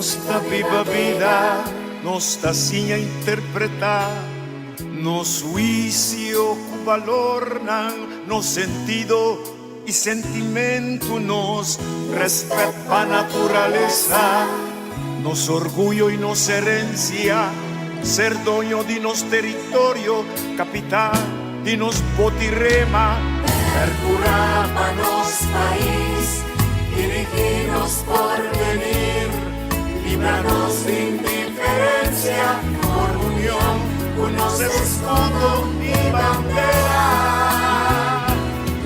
nossa viva vida, nossa assim a interpretar, nosso juízo, valor, no sentido e sentimento, nos respeto a natureza, nos orgullo e nos herencia, ser dueño de nos territorio, capital de nos botirrema, percurar para nos país, dirigirnos por venir, librarnos de indiferencia, por unión, unos escudo y bandera.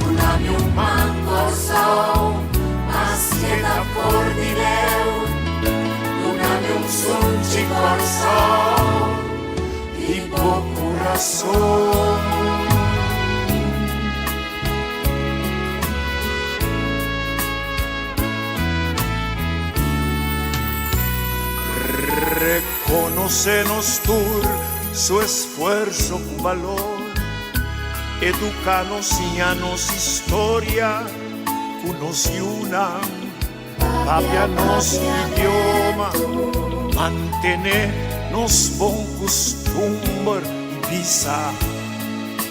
Unami un manco sol, mas queda por dileu, unami un sunchi corsol, y poco razón. Reconocenos tú su esfuerzo con valor, educanos y anos historia, cunos y una, papianos idioma, mantenernos bon costumbre y visa,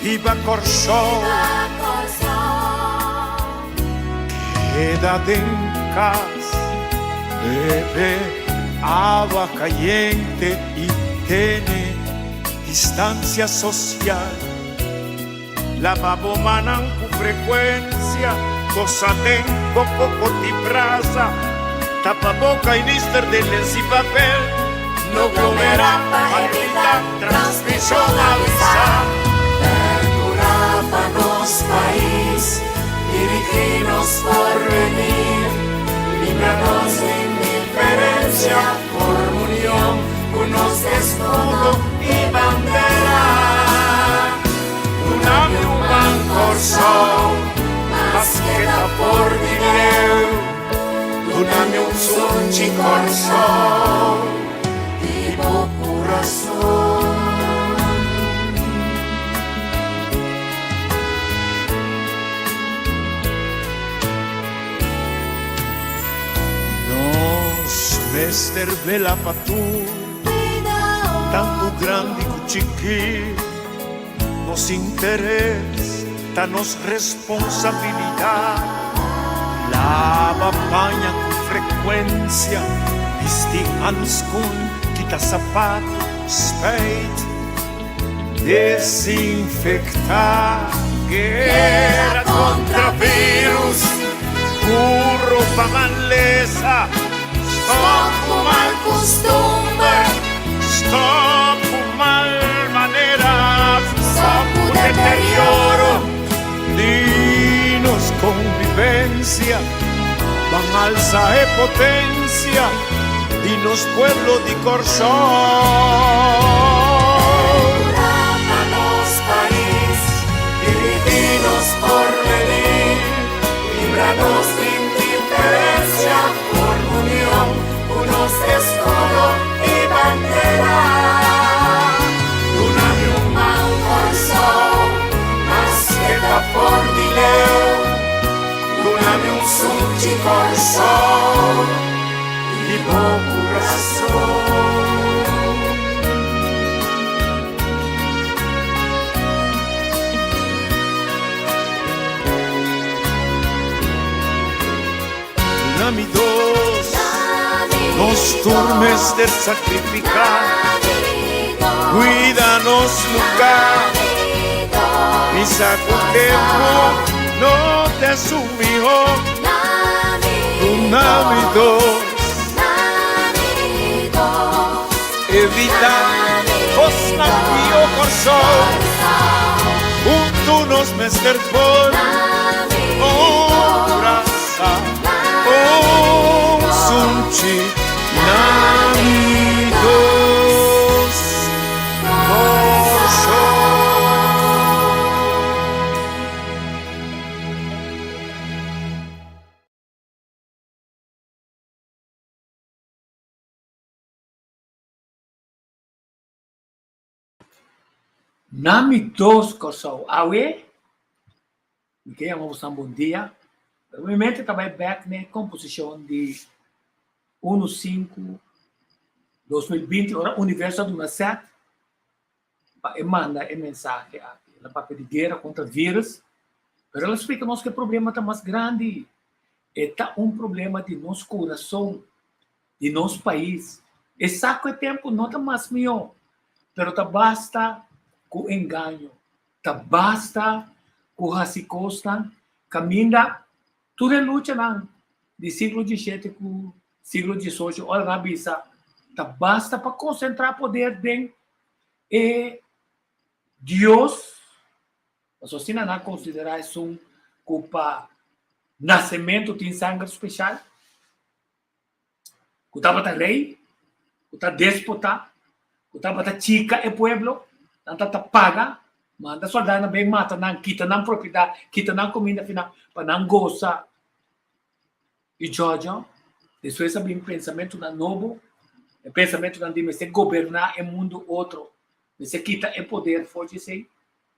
viva Corsol, quédate en casa, bebé. Agua caliente y tiene distancia social. Lavabo manan con frecuencia, cosa tengo poco de brasa, tapaboca y lister de lenzi papel, no comerá para evitar transmisión avisar. Percurar nos país, dirigirnos por venir, librarnos de por unión, unos escudo y bandera. Unami un Corsol, mas queda por dinero. Unami un sunchi Corsol, y poco razón. Mester bela patu, tanto grande como chiquito, nos interesa, nos responsabilidad. Lava paña con frecuencia, viste hands con quita zapato, spade, desinfectar, guerra contra virus, burro pa maleza. Stop mal costumbre, stop mal maneras, stop deterioro, dinos convivencia, van alza e potencia, dinos pueblo di Corsol. Nos país, dirigirnos por venir, libranos de indiferencia, por unión. Unos escudo y bandera. Unami un Corsol, mas queda por dileu. Unami un sunchi Corsol, y poco razón. Unami dos, nos turmes de sacrificar, cuídanos lugar, mi saco tiempo no te sumió, Unami dos, evita Osnavio Corsol, junto nos mester por obraza, sunchi. Nami dos Corsol. Nami dos Corsol. Awe, que vamos a bom dia. Obviamente, também back na composição de 1-5 2020, ora universo do nascet, para manda a mensagem aqui, ela para pedir guerra contra o vírus, mas ela explica nos que o problema está mais grande, está um problema de nosso coração, de nosso país. E saco é tempo não está mais meu, mas tá basta com engano, tá basta com racicosta, caminha, tudo é luta não, de século XVII com século XVIII, olha na bisa, tá basta para concentrar poder bem e Deus, mas assim não considerar isso um culpa nascimento de sangue especial, que estava rei, que está déspota, que estava chica e pueblo, não está paga, manda soldado bem mata, não quita não propriedade, quita não comida final, para não gozar. E Georgia, depois sabe um pensamento na novo, o pensamento na de você governar o mundo outro, você quita o poder, forte sei,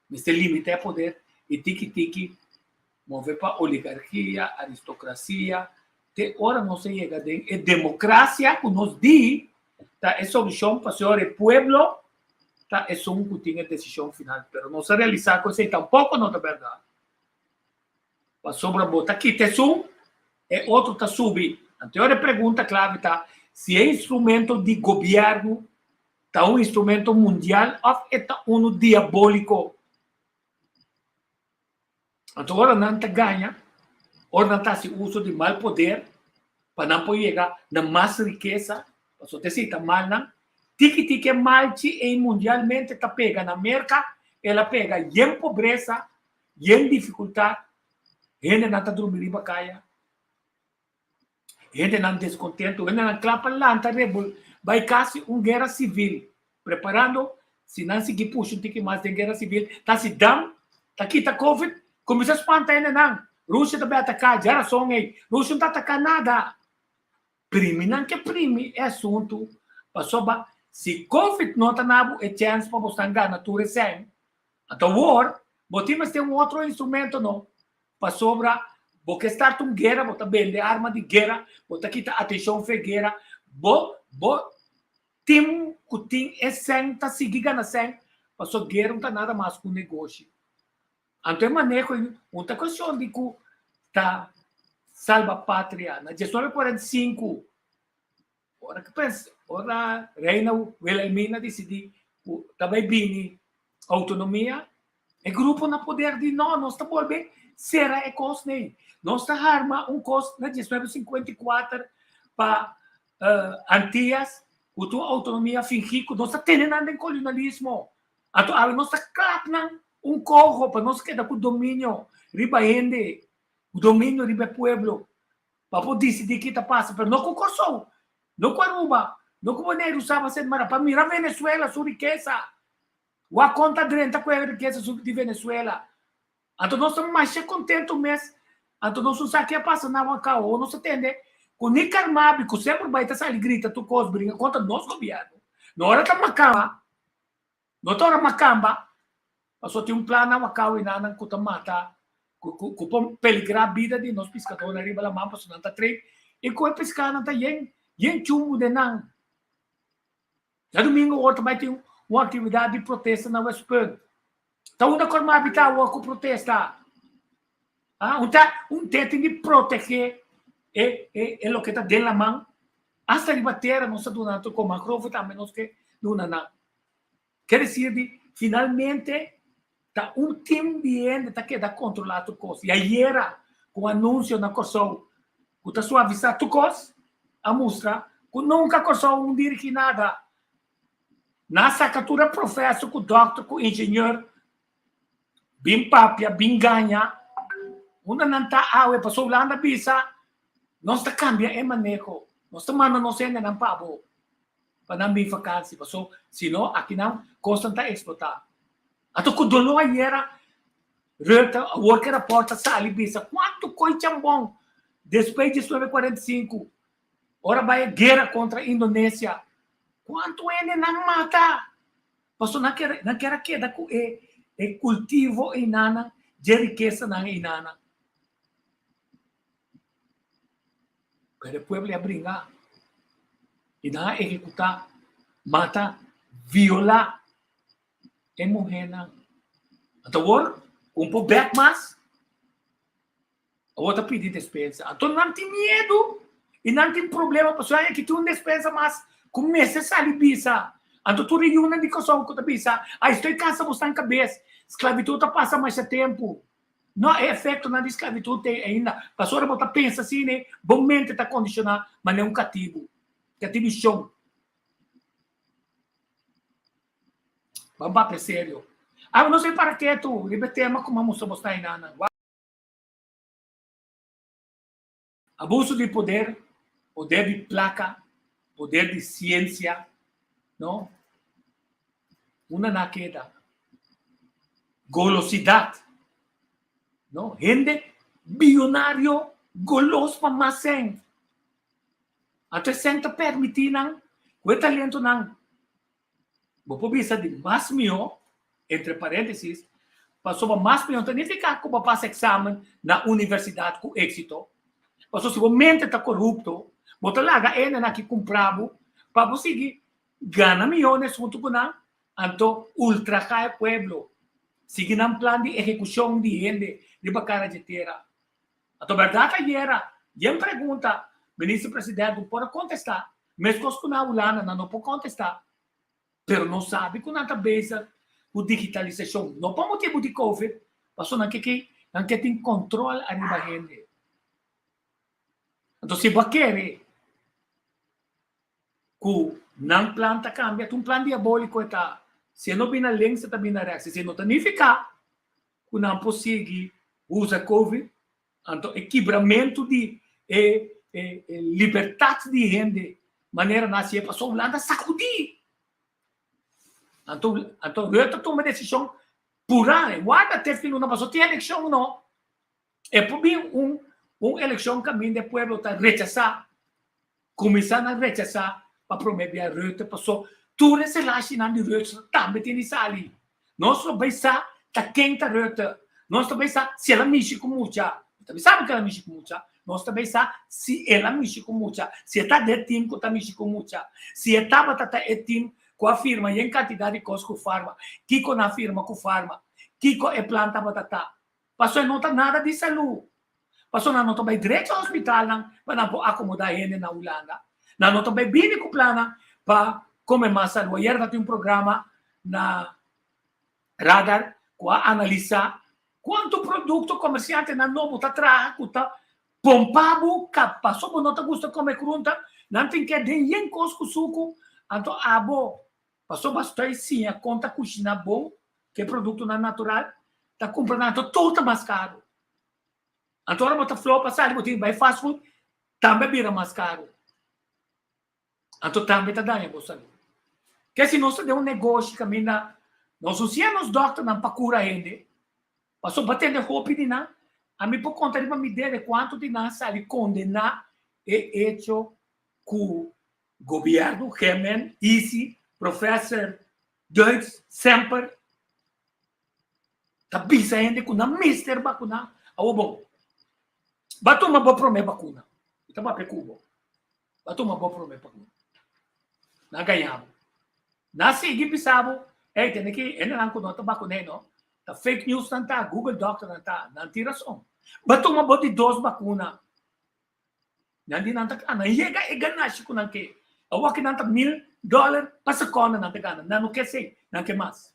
você limita o poder e tiki mover para oligarquia, aristocracia, te ora não se chega de e democracia que nos diz, tá é solução para o senhor e pueblo, tá é só que tem a decisão final, pero não se realizar com isso tampouco não é verdade. Para sobra bota aqui te sum e outro tá subir. A teoria pergunta clave tá se é instrumento de governo, tá um instrumento mundial ou é tá um diabólico. Então, ora não te ganha, ora não está se uso de mal poder, para não poder chegar na mais riqueza, para só te cita mal, não? Tiki mal e mundialmente está pega na América, ela pega em pobreza, em dificuldade, gente não está dormindo em bacaia, gente não descontento, gente não clapa lá, está vai quase uma guerra civil, preparando, se não seguir puxa um tiki mais de guerra civil, está se dando, está aqui, está Covid, começa a espantar ainda não. Rússia também atacar, geração aí. Rússia não está atacando nada. Prime, não que prime, é assunto. Passou, se Covid não está nada, é chance para você ganhar tu recém. Então, war, botimos tem um outro instrumento, não. Passou, porque estar com guerra, botar vender arma de guerra, botar aqui atenção para guerra, tem que tem essência, está seguindo na essência. Passou, guerra não está nada mais com negócio. Então, manejo uma questão de que está salva a pátria. Na 1945, ora que pensa, ora Reina Wilhelmina decidiu também bem autonomia, e grupo na poder de nós está voltando será é costa nós está arma costo na 1954 para Antillas, com tua autonomia fingir que nós está tendo nada em colonialismo. Então, nós está clapando corro para nós quedar com o domínio riba gente, o domínio riba pueblo, para poder decidir que está passa, mas não com Kosovo, não com Aruba, não com Bonaire, usava ser mara, para mirar Venezuela, sua riqueza, ou a conta drenta com a riqueza de Venezuela. Então nós estamos mais contentos mesmo, então nós usamos que passa na Wacao, ou nós atende, com o Nicarmabi, que sempre vai estar ali, grita, tu cos, briga contra o nosso governo. Na hora da Macamba, não está hora Macamba, só tem plano na Wacao e nada que mata, que peligrar a vida de nós pescadores na riba da mão, para não está trem, e com a pescar não está yen chumbo de não. Na domingo, outro vai ter uma atividade de protesto na West Point. Então, onde a habitar o protesta? Um teto de proteger o que está dentro da mão. Hasta de bater, não está donando com macro, também não está donando. Quer dizer, finalmente, tá um time de gente que está controlado coisa. E aí era com o anúncio na Kosovo, que está suavizado tu coisa, a mostra, que nunca Kosovo não dirige nada. Na sacatura, professor, com doutor, com engenheiro, bem papia, bem ganha, uma não está awe, passou lá na bisa, nós está cambia é manejo, nós está mandando nós ainda não pabo, para não vir vacância, passou, senão aqui não, constante explotar. Ato ko dolo era worker a porta sali bisa quanto coisa bom depois de 1945 ora vai guerra contra a Indonésia quanto ele não mata passou na quer queda com e cultivo inana de riqueza na inana para o povo a brincar e não executar mata viola a mulher na. Então, agora, po back mas, a outra pedir despensa. Então, não tem medo e não tem problema, pessoal, é que tu não despensa, mas começa a sair bisa. Então, tu reúne de coisa com a bisa. Ah, estou em casa, você está em cabeça. Esclavitud passa mais tempo. Não é efeito na esclavitud ainda. Pastor, você pensa assim, né? Bom mente está condicionado, mas não é um cativo. Cativo chão. Vamos para sério. Ah, não sei para que tu, tema como vamos mostrar aí, Nana. Abuso de poder de placa, poder de ciência, não? Uma na queda. Golosidade, não? Gente bilionário golos para mais sem. Até senta permitir não, o talento não. Vou bisa de mais mio, entre parênteses, passou mais mio, não fica como passa exame na universidade com êxito. Passou se o mente está corrupto, bota lá ele na que comprava para conseguir ganhar milhões junto com não, então ultra cai pueblo. Seguindo um plano de execução de gente de bacara de terra. A verdade era, e pergunta, ministro-presidente, pode contestar, mesmo que na Holanda não pode contestar, mas não sabe que na cabeça a digitalização, não por motivo de Covid, mas não que tem controle arriba da gente. Então, se você quer que não planta cambia, um plano diabólico está. Se não vem na lente, você está bem na reação. Se não significa que não consegue usar Covid, então, equilibramento de liberdade de gente, maneira nascer, passou lá, sacudir. Então, eu tomo uma decisão pura, guarda até fim, não passou, tem eleição não. É por mim, uma eleição caminho do povo está rechazar, começando a rechazar, para promover a rota, passou. Tudo esse laço na rota também tem isso ali. Nós também sabemos que quem está rota. Nós também sabemos se ela mexe com muita. Também sabe que ela mexe com muita. Nós também sabemos se ela mexe com muita. Se está de time que está mexe com muita. Se está de time com a firma e em quantidade de coisas com farma. Que com a firma com farma. Que com a planta batata. Passou não está nada de saúde. Passou não também direito ao hospital para não acomodar ele na Holanda. Não também bem com plana para como mais saúde. Ayer tem programa na radar para analisar quanto produto comerciante na novo está trazendo, está pompado, passou por não te gusta comer crunta, não tem que ter em cosco suco, então abo passou bastante sim a conta cozinha bom, que é produto na natural, está comprando tudo mais caro. Então agora você falou passar, você vai fast food, também vira mais caro. Então também está dando a bolsa. Que se nós temos um negócio que ainda nós usamos doctor não para curar ainda, passou batendo roupa de nada, a mim por conta de uma ideia de quanto de nada sai condenar é hecho com o governo, Hemen, Easy, professor Deutsch, sempre, está bisa ainda com a mister vacuna, bom, bato uma boa promessa vacuna, está para Cuba, bato uma boa promessa vacuna, não ganhamos. Na seguinte, pensava, tem que ele não conta vacuna, não. A fake news não está, Google Doctor não está, não tem razão. Mas toma boa de 2 vacunas. Não está, não chega e ganha, chico, não quer. Eu vou que não está $1,000 para a cona, não está ganhando. Não quer ser, não quer mais.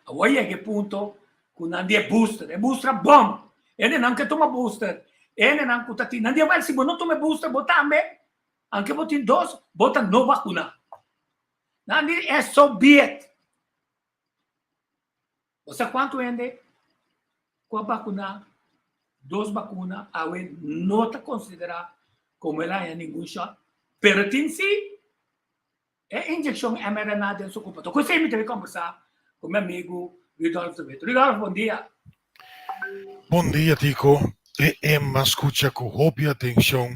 Eu vou chegar a ponto que não é booster bom. Ele não quer tomar booster. Ele não quer tomar, não vai se não toma booster, botar também. Anche botin 2, bota no vacuna. Não é só biet. Você quanto ende com a vacuna, 2 vacunas, a não está considerada como ela é nenhum shot. Pero tem sim, é injeção mRNA dentro do seu corpo. Então, eu sempre tive que conversar com meu amigo Ridolfo Veto. Ridolfo, bom dia. Bom dia, Tico. Emma escuta com roupa atenção.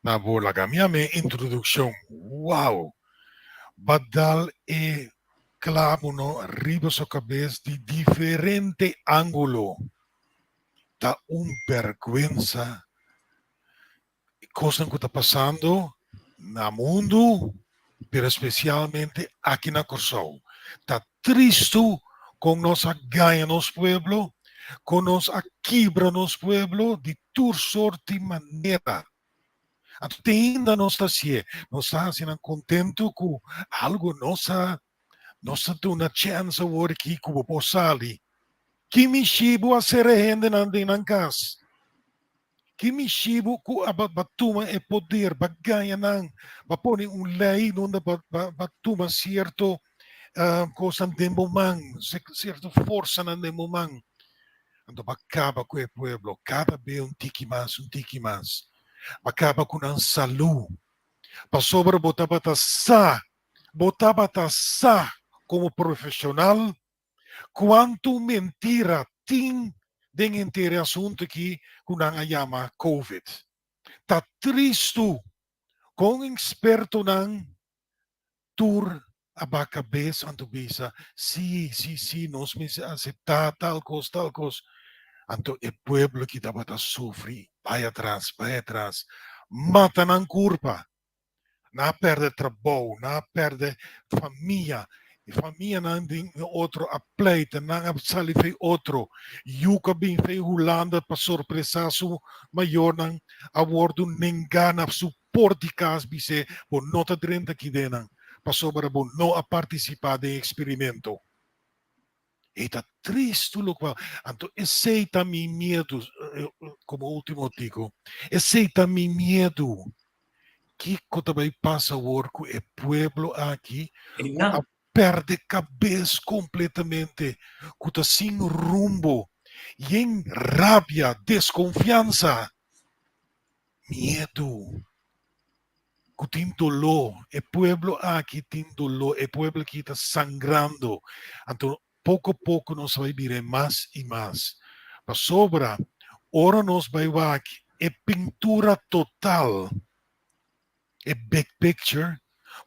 Na bola a minha introdução, uau! Badal e clavo arriba sua cabeça de diferente ângulo. Tá vergüenza. Coisa que está passando, na mundo, pero especialmente aqui na Corsol. Está triste com nossa ganha nos pueblo, com nossa quebra nos pueblo, de toda sorte e maneira. Até ainda não está sendo contento com algo, nossa tem uma chance agora aqui como possali. Que me chibo a ser rende na casa. Que me chibo com a batuma é poder, baganha não, pôr lei onde batuma certo coisa de momento, certa força de momento. Então acaba com o pueblo, cada vez um tiki mais. Acaba com a saúde. Para sobre botava sa como profissional, quanto mentira tem dentro inteiro assunto aqui com a chama COVID. Tá triste com experto não tur a cabeça anto bisa sim, nós me aceitar tal coisa. Anto o pueblo que dava a sofrer, vai atrás, mata na curva, não perde trabalho, não perde família, e família não tem outro a pleita, não sali fez outro, Yuka bem fez Holanda para surpresa su maior não abordo nengana suporte casbise, por nota 30 aqui dentro, para sobre não a participar do experimento. E está triste, local. Então, aceita meu medo, como último digo, aceita meu medo. Que coisa vai passar agora com o pueblo aqui, a perde cabeça completamente, com tá sem rumbo, e em rabia, desconfiança, medo. Com tem dolor, o pueblo aqui tem dolor, o pueblo que está sangrando. Então, pouco a pouco nós vai vir mais e mais. Para sobra, ora nós vai ver é pintura total, é big picture.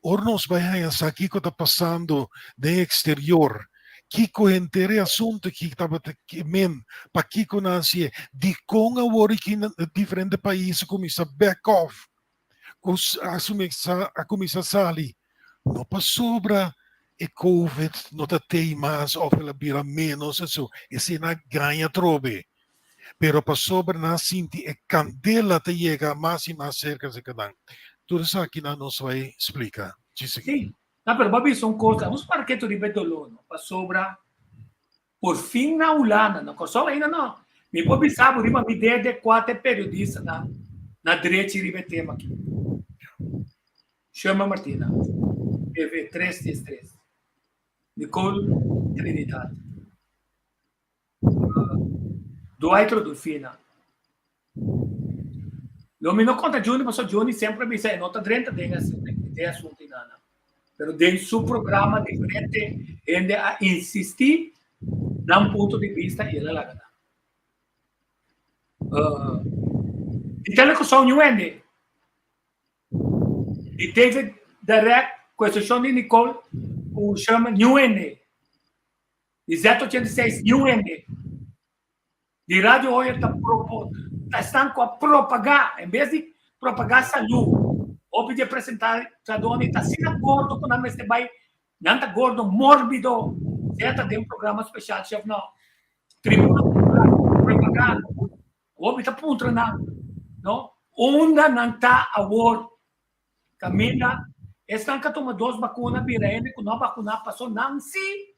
Ora nós vai ver aqui que está passando no exterior. Que coentere assunto que estava para que conhece de com agora que em diferentes países começa back off, a começar a sair. Não para sobra. E COVID não tem mais, ou ela vira menos, isso. Esse não ganha trobe. Pero para sobre na sinti, a candela te chega mais e mais cerca de cada um. Tudo isso aqui não nos vai explicar. Sim. Não, pero Babi, são coisas. Vamos para que tu ripeto lo, para sobra. Por fim, na Holanda, não só ainda não. Me Babi sabe, rima me ideia de quatro periodistas na direita e ribetema aqui. Chama Martina. PV 333. Nicole Trinidad. Dwight Rodolfina. Lo me não conta Juni, mas Juni sempre me diz, nota 30 de assunto nada. Pero de seu programa diferente, ele a insistir num ponto de vista e ela lá. E telecomunicação Nuende. E teve direct questão de Nicole o chama Nuende. De 086 Nuende. De rádio hoje está com a propagar, em vez de propagar saúde, ou pedir apresentar Tradoni, está sem acordo com a mesma vai, não está gordo, mórbido, certo? Tem programa especial, chefe, não, tribuna propagar, ou está puntra, não, onda não está a word, caminha, estão que toma 2 vacinas, birene, com 9 vacinas, passou, não se,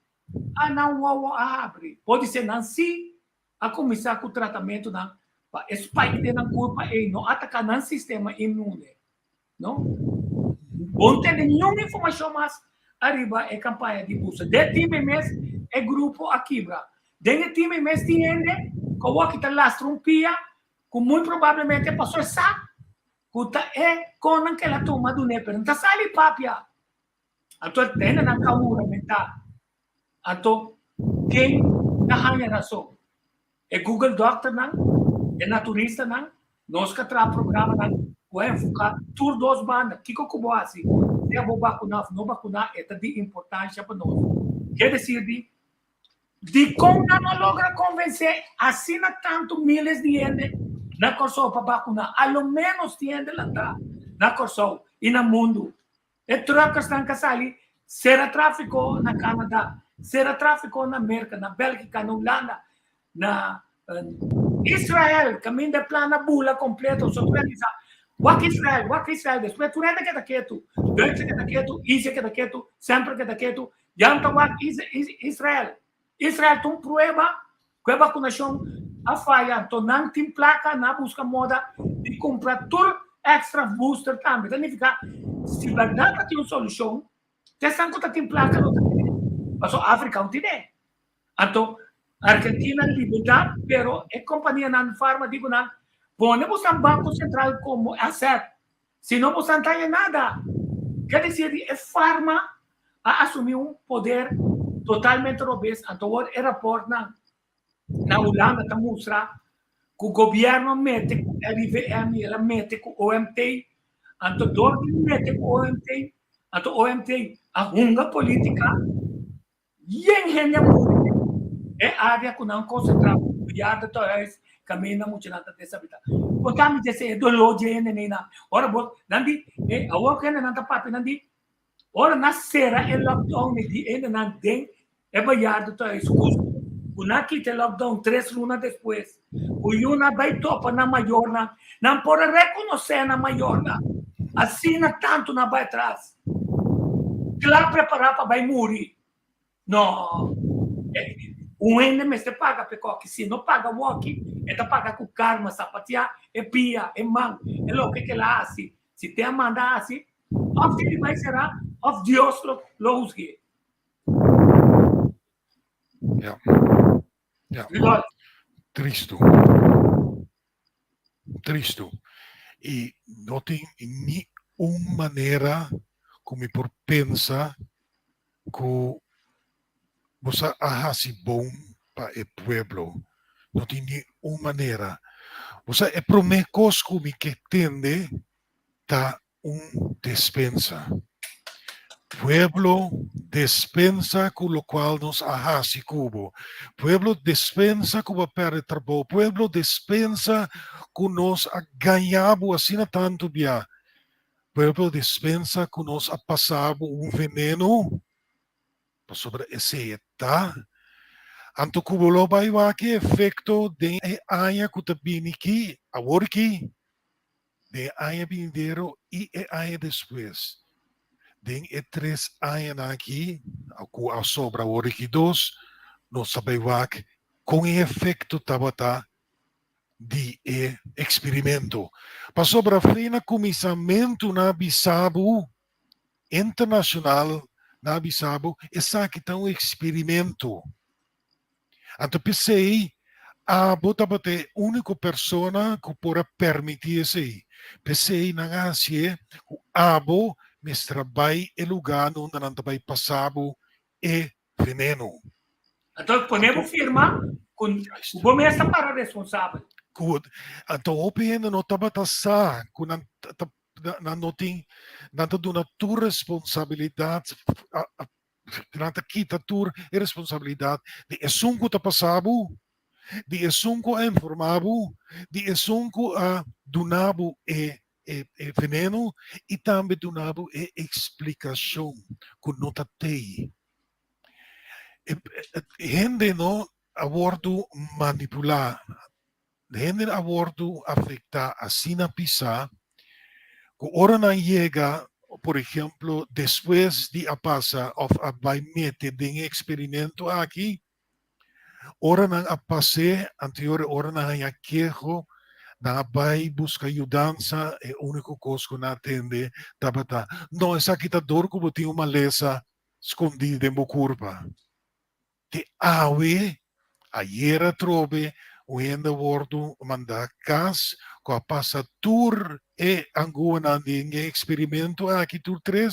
não abre, pode ser não se, a começar com o tratamento na spike de na curva e não atacar no sistema imune, não? Não tem nenhuma informação mais arriba é campanha de busca. De time mesmo é grupo aqui, bra. De time mesmo tiende coloca que lá trompia, com muito provavelmente passou essa, que é com aquela toma do neper, não tá sali papia. Então tem na caura mental. Então quem na razão é Google Doctor não, é naturista não, nós que tra programa não, o enfocar tur 2 bandas, que como assim, se a vacunar, não vacunar é de importância para nós. Quer dizer de como não logra convencer, assina tanto milhares de gente na Corsol para vacunar, ao menos tiende lá na Corsol, no mundo. E trocas estão casali, será tráfico na Canadá, será tráfico na América, na Bélgica, na Holanda, na Israel, caminho de plana bula completo, sorpresa. Wak Israel, depois tu renda que tá quieto, Deutsche que tá quieto, Isa que tá quieto, sempre que tá quieto, Yanta Wak Israel. Israel tem prueba, que a vacunação a falha, então não tem placa, não busca moda de comprar tudo extra booster também. Significa, se verdade tem uma solução, tem que tem placa, não tem. Mas a África não tem. Então, Argentina liberdade, pero a companhia não farma, digo não, ponemos um banco central como hacer. Se não você não tem nada, quer dizer, é farma a assumir um poder totalmente robusto. Então, o aeroporto na Holanda está mostrando que o governo mete com o RVM, ela mete com o OMT, então, dorme mete com o OMT, então, o OMT, a hunga política, e em é área que não concentra milhares de reais caminha muito nada dessa vida. Quando me disse do loje nena, ora bom, nandi a outra não tá papo nandi, ora nascerá el lockdown de ainda não tem é milhares de reais custo. O naqui te lockdown 3 lunas depois, o Yuna vai topa na maior não pode reconhecer na maior assina tanto na vai atrás. Claro preparar para vai morrer. Não. O ende me se paga porque se não paga o walkie, ele paga com karma, sapatia, e pia, e man, é o que ela hace. Se te manda assim, of ele vai será, of Deus lo usgue. Ja. Ja. Igual. Tristo. E não tem nenhuma maneira como por pensar que você hace bom para o pueblo. Não tem nenhuma maneira. Você é promecos como que tende tá despensa. Pueblo despensa com o qual nos hace cubo. Pueblo despensa com o perde trabalho. Pueblo despensa com nos ganhamos assim tanto bia. Pueblo despensa com nos passado veneno sobre esse tá. Anto kubulo ba iwaki efecto de aya kutabiniki aworki de aya bindero e aya depois. Den 3 aya aqui, a sobra aworki 2, no sabe wak com efecto tabata de experimento. Pa sobra frena comissamento na Bissau internacional na Bissau, essa aqui tá experimento. Então, pensei, a botabate única persona que pode permitir isso. Pensei na Ásia, o abo me trabalha em lugar onde não vai passar e veneno. Então, podemos firma com o governo para responsável. Então, o PN não estava taxar, não tem a tua responsabilidade, não quita a tua responsabilidade de esunco ta passado, de esunco a informado, de esunco a donabo veneno e também donabo explicação que não tem. Gente não abordo manipular, gente abordo afetar assim na pisa, que ora não chega, por exemplo, depois de a passa of a vai meter de experimento aqui, ora não a passe anterior ora não a quejo na vai busca ajudança é o único coisa que não atende tabata não essa aqui tá dor como tem uma lesa escondida em curva te awe ayer trobe o ainda wordo manda cas com a passa tour e anguna de experimento aqui tur 3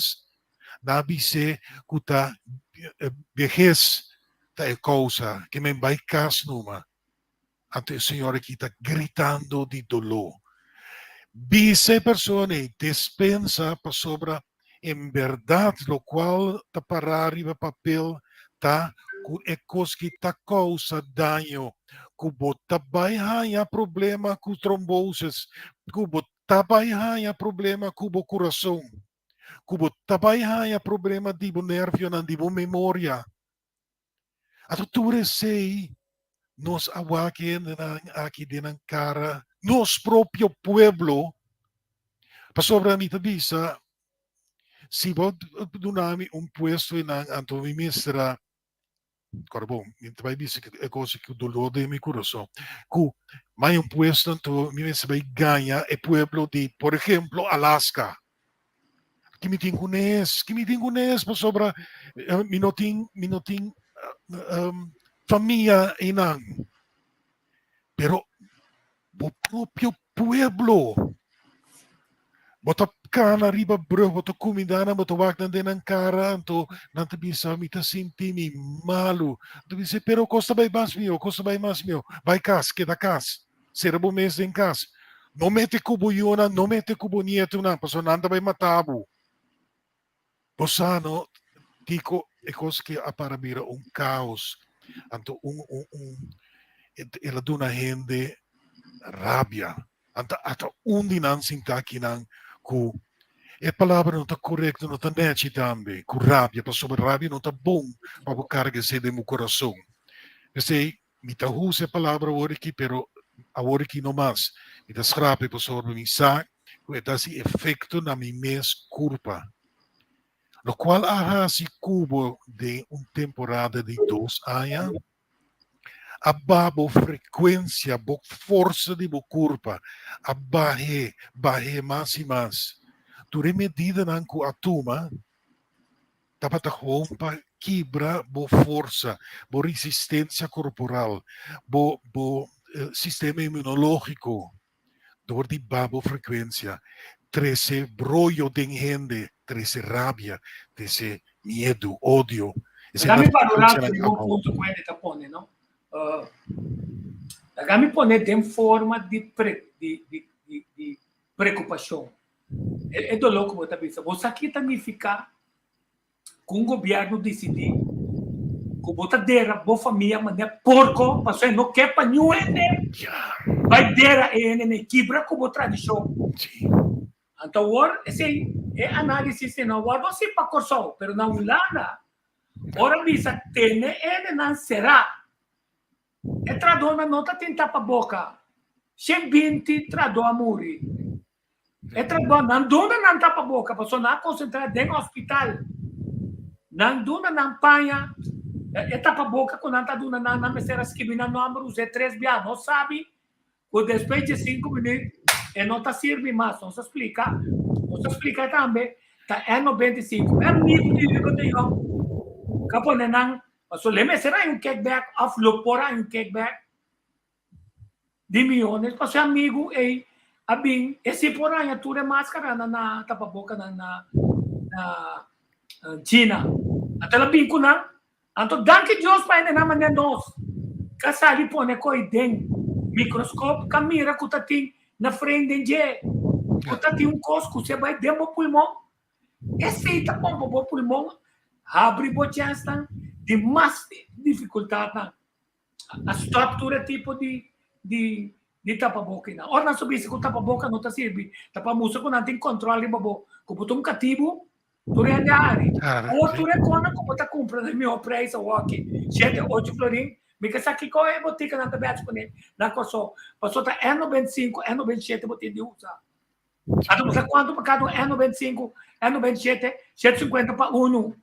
na bise kuta vejez é coisa que me vai cas numa ante o Senhor aqui está gritando de dolor. Vice persone despensa para sobra em verdade, lo qual está para arriba papel, tá? É coisa que está causa dano. Que bota vai há problema com tromboses. Que tabayhaya problema kubo coração. Kubo tabayhaya problema di bo nervio nan di bo memória. Ato ture sei nos awake na aqui dinang cara nos proprio pueblo. Pasobra mi tabisa si bod dunami puesto in anto ministra Corbon, vai dizer que é coisa que o dolor de meu coração. Que mais puesto anto mi vai ganhar é pueblo de, por exemplo, Alaska. Que me tem conhece, pasobra mi não tem família inang. Pero o próprio pueblo bota cana riba bro, bota comida na bota wak nan din ang cara, anto nanti bisa mita sinti mi malu. Tu bisa pero costa bay mas mio, bay kas, kita kas. Serbo mes din kas. No mete kubo yuna, no mete kubo nieto na, paso nanda bay matabu. Posano, tico e cosa que aparabira caos, anto ela duna gente rabia. Ata undinan sinta kinang ku e palavra não está correta, não está nete também, com rabia, para sobre rabia não está bom para carga se de meu coração. Eu sei, me tá usa a palavra agora aqui, pero agora aqui não mais, me tá schrape para sobre mim sa, que dá esse efeito na minha mes culpa. No qual há esse cubo de temporada de 2 anos, a babo frequência, bo força de bo culpa, a barre mais e mais. Tu remedida não com a turma, tapa ta rompa, quebra bo força, bo resistência corporal, bo sistema imunológico, dor de babo frequência, trece brollo de gente, trece rabia, trece medo, ódio. Kami valorado de um ponto com ele tapone, não? Kami pone de forma de preocupação. É do louco botar pensa. Você aqui também fica com o governo decidir que botar dera boa família mas porco, passou não quer para nenhum vai dera ne quebra como tradição. Então agora esse é análise se não agora você para corso, pero na Holanda ora bisa tene não será. E tradona nota tentar para boca. Se 20 tradona muri. E tradona não tapa boca, passou na concentrar dentro do hospital. Não dona não panha. E tapa boca quando não tá dona na mesera esquina número Z3 bia, não sabe. O depois de 5 minutos e não tá serve mais, não se explica. Não se explica também. Tá é 95. É muito que tenho. Capone não so leme será kickback aflopora kickback de milhões para amigo e abing esse porã ture máscara na tapa-boca na China até lá bem com na anto danke Deus para ele na maneira nós casali pone coi den microscópio câmera que tá tem na frente de que tá tem cosco você vai demo pulmão esse tá bom pulmão abre bochas de mais dificuldade a estrutura tipo de tapa-boca. Ora não soube se o tapa-boca não está servindo. Tapa-musa que não tem controle, babo. Como tu cativo, tu reandare. Ou tu recona como tu compra no meu preço, ou aqui. 7, 8 florim. Me que sabe qual é a botica na tabela disponível. Na coisa, passou tá N95, N97 botica de usar. Então, você quanto para cada N95, N97, 750 para 1.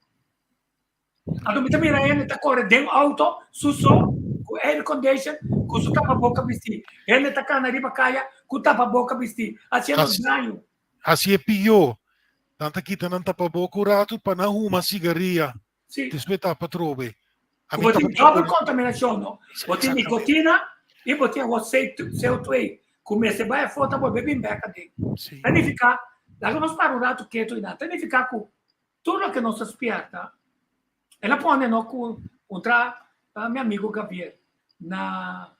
Então, me também ele está correndo dentro auto, susso, com air condition, com o tapa-boca vestir. Ele está cá na riba caia, com o tapa-boca vestir. Assim é o ganho. Assim é pior. Tanta kita ng tapa-boca rato para não uma cigaria. Sim. Después tapa-trobe. Você tem double contaminação, não? Você tem nicotina e você tem o CO2. Como você vai a foto, você bebe em beca dele. Tem que ficar, lá que nós paramos um rato quieto e nada, tem que ficar com tudo que nós despierta. Ela põe no contra meu amigo Gabriel na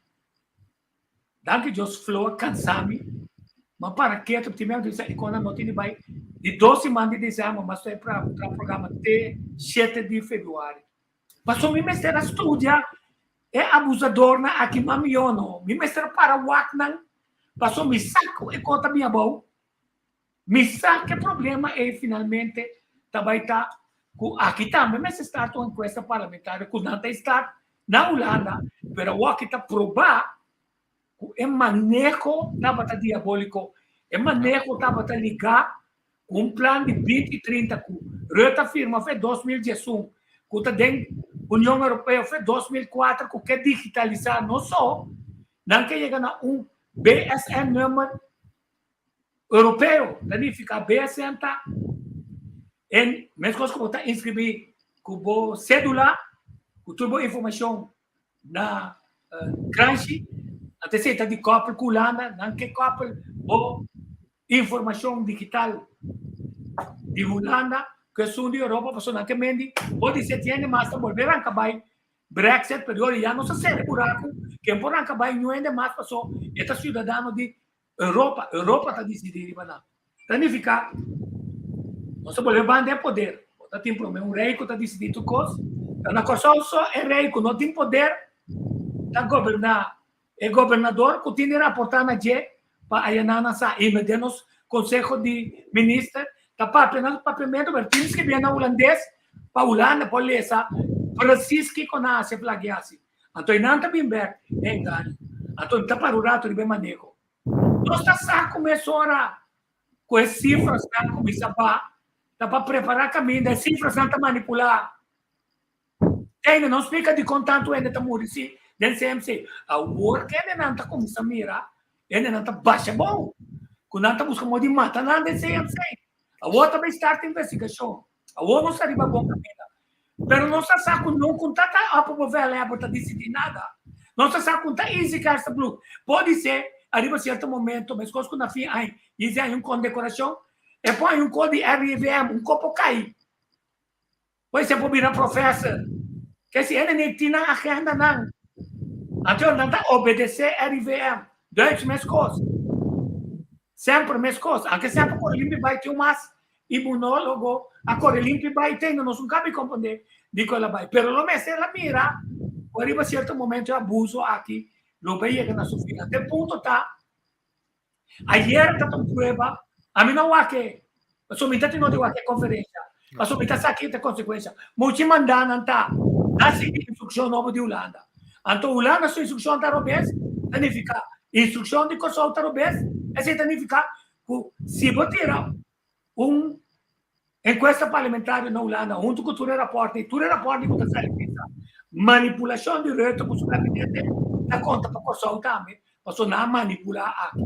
danke Deus falou cansame mas para que tu tiver disse quando não tem vai de 12 de dezembro mas é para o programa de 7 de fevereiro mas o meu mestre estuda é abusador na aqui mamiono meu mestre para o acnan passou me saco e conta minha boa Missa che problema è finalmente tabaita aqui também mas está uma encuesta parlamentar com não está na Holanda, pero o que está provar é manejo estava diabólico, é manejo estava ligar um plano de 2030 que Rutte firma foi 2011, que tem União Europeia foi 2004 que quer digitalizar não só, não quer chegar a BSN número europeu, daí fica BSN tá em mesmo coisa como está inscrever com cédula, com toda a informação na Cranchi, até se está de cópia com Holanda, não quer cópia ou informação digital de Holanda, que é sul de Europa, para não que mendi, pode ser tiene mais para volver a acabar Brexit, pero já não se sabe buraco, que por acabar não ainda mais passou, este cidadão de Europa está decidindo, não. Significa não se pode levar poder. Está tem problema, rei que está decidindo coisas. Na coisa só é rei que não tem poder, está governar. É governador que tem que rapportar na G para a nasa e nos conselho de ministros. Está para papamento, mas tem que vir na holandês para Holanda, para ler Francisco que nasce plagiasi. Então não está bem bem, é engano. Então está para o rato de bem manejo. Nós está começou a com as cifras que começa dá para preparar caminho, das cifras não está manipular. Ainda não explica de quanto ainda está morrendo, del CMC. A work ainda não está começando a mirar, ainda não está baixa bom. Quando não está buscando de matar nada del CMC. A outra também está a investigação. A outra não está de bom caminho. Pero não se sabe não contar a população está decidir nada. Não se sabe contar easy que esta blue. Pode ser, arriba certo momento, mas quando na fim aí, existe uma condecoração, e põe um código RIVM, um copo cair. Pois você pode virar professor. Que se ele nem tem na agenda, não. Então, não está obedecer RIVM. Duits mes coisas. Sempre mes coisas. Anche sempre quando limpe vai ter mais imunólogo, a quando limpe vai ter, não se cabe compreender de qual vai. Pero lo messe la mira, arriba certo momento de abuso aqui, lo vai chegar na sua fila. Até ponto tá. Ayer está com prova. A mim não há que, somente não deu a conferência, mas somente aqui tem consequência. Muito mandar não tá, a seguir instrução nova de Holanda. Então Holanda sua instrução está robês, significa instrução de consulta está robês, isso significa que se você tirar encuesta parlamentar na Holanda, junto com tudo reporte que está saindo, manipulação de Rutte com o gabinete da conta para consulta também, mas não manipular aqui.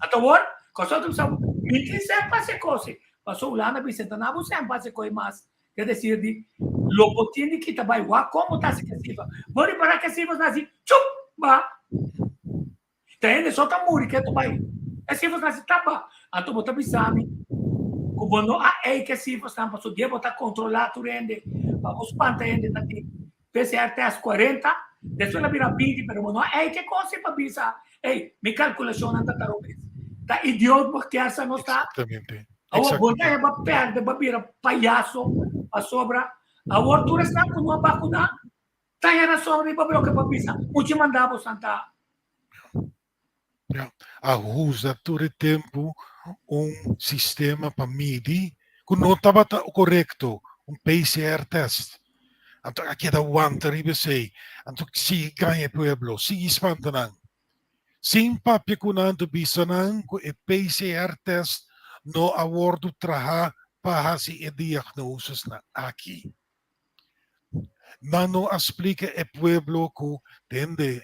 Então agora Cosa sabe, mentir sempre se coisa. Passou lá na Vicente, não sempre se coisa mais. Quer dizer, lo potente que trabalha, como está se quesiva. Vou para que se você nasce, chup, ba. Tem só tá muri que tu vai. É se você nasce tapa, então você sabe. Como não há que se você não passou dia, você controlar tu rende, para os pantaende daqui. PCR teste 40, depois ela vira 20, mas não há que coisa para pensar. Ei, minha calculação não está tarobês. Tá idiota porque essa não está. Exatamente. Agora, você é para perder, para virar palhaço, para sobra. Agora, tu está com uma vacuna, está aí na sobra, para ver o que pensar. Muito mandava, Santa. A usa todo o tempo sistema para medir que não estava correto, PCR test. Então, aqui da aguanta, sei. Então, se ganha pueblo, se espanta. Sem papel kunando bisanan ko PCR test no awardo traha para si diagnosis na aqui. Nano explica e pueblo ko tende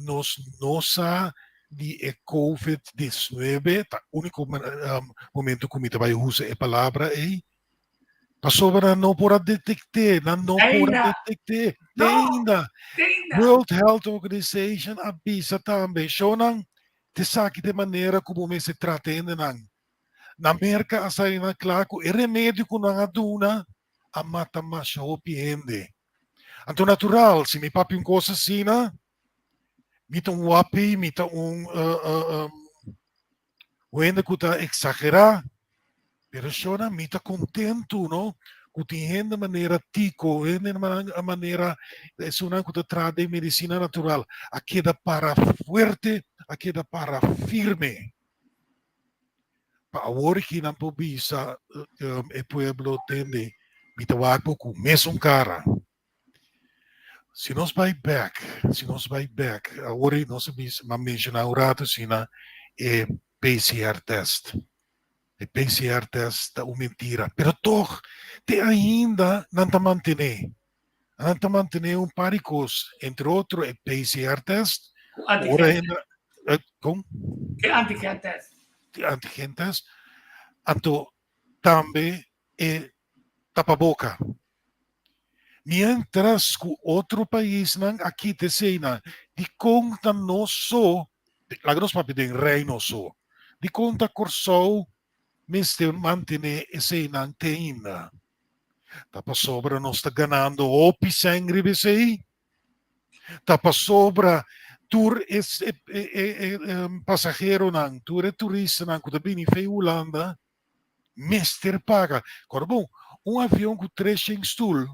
nos nosa di COVID-19, ta único momento que me vai usar a palavra é pasobra não por detectar, não por detectar, ainda. World Health Organization avisa também, so nang tisaki de maneira como me se trata ainda nang. Na América asay na claro que remédio ko nang aduna a mata mas hopiende. Anto natural, se me papi coisa assim, mita wapi, mita ainda que tá exagerar. Pero siya mita contento, no? Kung de maneira tico, de maneira sunan que trata de medicina natural, a queda para fuerte, a queda para firme. Paawari kinang pobisa e pueblo tende bitawag po kung mesong kara. Si nos vai back, awari nos bis ma-mention rato sina e PCR test. E PCR test da mentira. Pero toch, te ainda não te mantene. Não te mantene um paricos, entre outro e PCR test. Ora ainda, com? Que antigen test. Antigen test. Anto também é tapa-boca. Mientras que outro país não aqui te seina, de conta não só, la grossa parte de reino só, de conta corsou, mas te mantene e seina teina. Tapa sobra não está ganhando opi sangue besei. Tapa sobra tur passageiro não, tur turista não, que bem em Holanda. Mister paga. Agora, bom, avião com 3 em stool,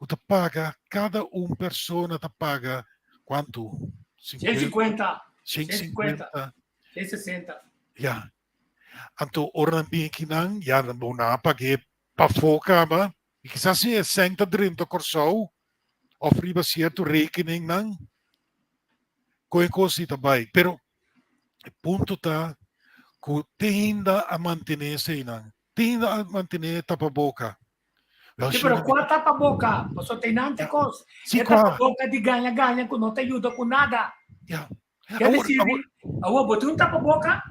que paga, cada pessoa paga quanto? 150. 150. 160. Ja. Então, orang bem que não, já não vou pagar para focar, mas quizás se é 130 corso, oferir certo rekening não, com coisa também. Pero, o ponto está que tenda a manter-se não, tenda a manter tapa-boca. Sí, pero qual tapa-boca? Só tem nante coisa. Sim, é tapa-boca de ganha-ganha que não te ajuda com nada. Yeah. Quer dizer, botou um tapa-boca,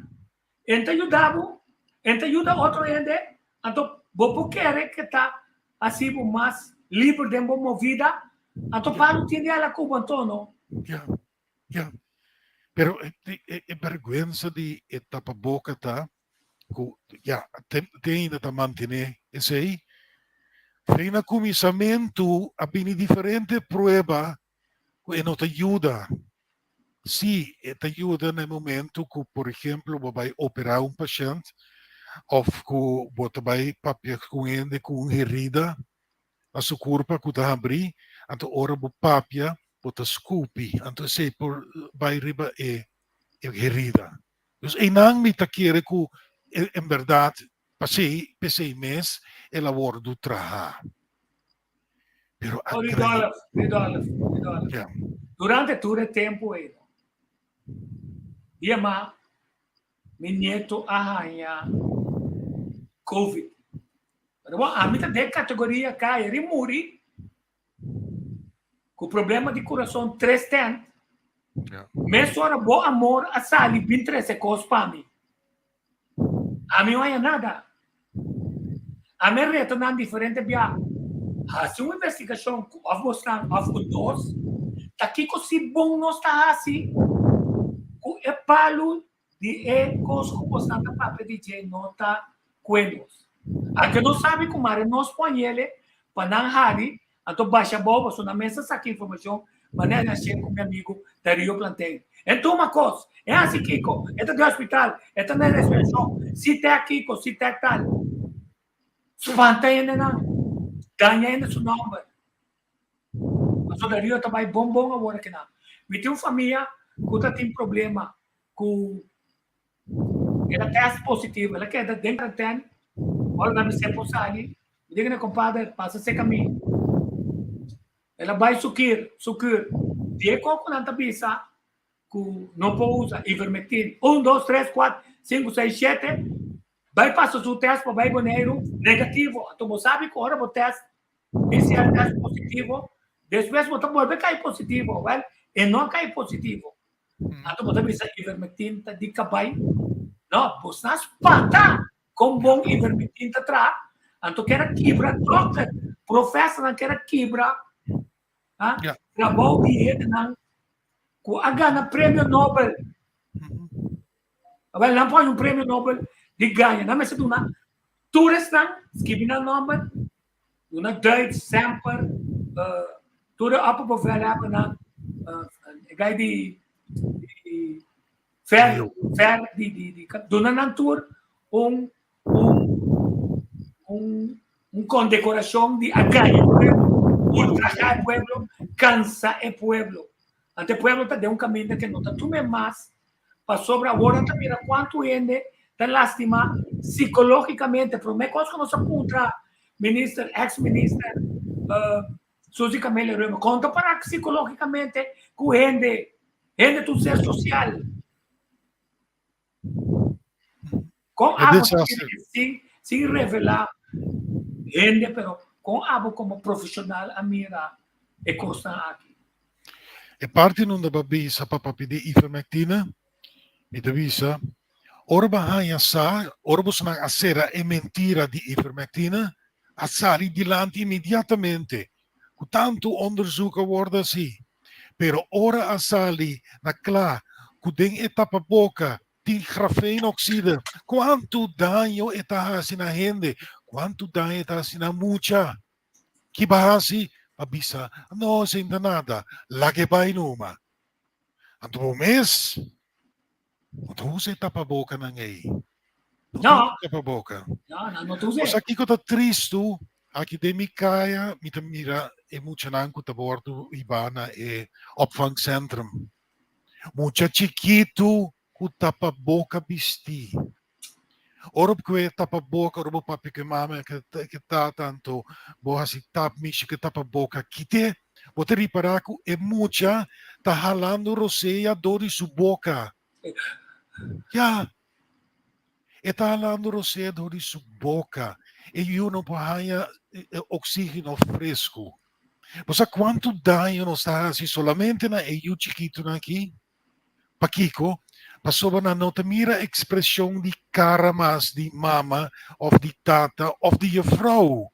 ente ajuda outro ente, então, você quer que está assim mais livre de movida, então, para não ter ela com o bantono. Yeah. Pero é vergonha de tapa-boca, tá? Tem ainda manter esse aí. Tem no começamento, há diferente prova que não te ajuda. Sim, te ajuda no momento que, por exemplo, você vai operar paciente, ou que você vai papel com ele com herida, a sua corpo que está abrir, então, ora, você papia, você escupe, então, se vai riba herida. Então, não me quer que, em verdade, passei mês, e laboro do trabalho. Pero Ridolf. Yeah. Durante todo o tempo, Yama, meu neto arranha COVID. Pero a minha de categoria cá, ele morre com problema de coração 310. Mas ora bom amor a sali 23 coisas para mim. A mim não é nada. A minha retornar diferente via se uma investigação of mostrar of nós tá aqui com se bom nós está assim com é palo de ecos com mostrar da papel de nota coelhos a que não sabe como é nós põe ele para não hari a to baixa boba só na mesa saque informação maneira assim com meu amigo da Rio Plantel então uma coisa é assim Kiko é do hospital é da respiração se tá aqui com se tá tal Supantay na lang. Ganyan na sa number. So, dari yung tabay bombong awara kina. Mit yung família, kuta tem problema com ela teste positivo, ela quer dar dentro da olha na minha posali, diga na compadre, passa se caminho. Ela vai sucir, dia com na tabisa, que não pode usar ivermectina. 1, 2, 3, 4, 5, 6, 7. Vai passar o teste para vai boneiro negativo. Então, você sabe que agora o teste, esse é o teste positivo, depois você volta a cair positivo, well? E não cai positivo. Então, você precisa ivermectina de cabai. Não, você não espanta com bom ivermectina atrás. Então, quer quebra, doctor, professor não quer quebra. Trabalho de ele, não. Com a gana prêmio Nobel. Well, não põe prêmio Nobel. Die ganha, na mesa duna toerist nang skibina number duna Duits samper toere op bevel hebben na guy die ver die duna nan tour un condecoración de ganha ultrajar el pueblo cansa el pueblo ante pueblo te de un camino que no te tume más para sobra ahora te mira cuánto ende da lastima psicologicamente, pero me conozco contra minister, ex-minister, Suzy Camelo Remo, conta para psicologicamente com gente do ser social. Com É abo desastre. sem revelar gente, pero com abo como profissional a mira e consta aqui. E parte non da babisa papapidi ivermectina, mi devisa, orba hanya sa, orbos na acera e mentira di ivermectina, assali dilante immediatamente. Tanto onderzoeken worden sì. Pero ora assali na kla, kudeng etapa boca, di grafenoxide, quanto daño etahasi na gente, quanto daño etahasi na mucha. Kibahasi, abisa, no senta nada, lagi ba inuma. Anto mes, anto se tapa boca na ngay. No, Tapa boca. no tu Os sei. aqui que tá triste, aqui de Mikaya, mira, e mucha nanku ta bordo ibana e opvangcentrum. Mucha chiquito, ku tapa boca bisti. Orop kwe tapa boca, orop papi ke mama que tá tanto, boha si tap mishi que tapa boca kite, bote riparaku e mucha tá ralando roceia dor de sua boca. Ya, e tá ralando roceia dor de sua boca. E eu não ponha oxígeno fresco. Você quanto daño nos está assim solamente na eu chiquito aqui? Paquico, passou na nota mira expressão de cara mas de mama, of de tata, of de juffrouw.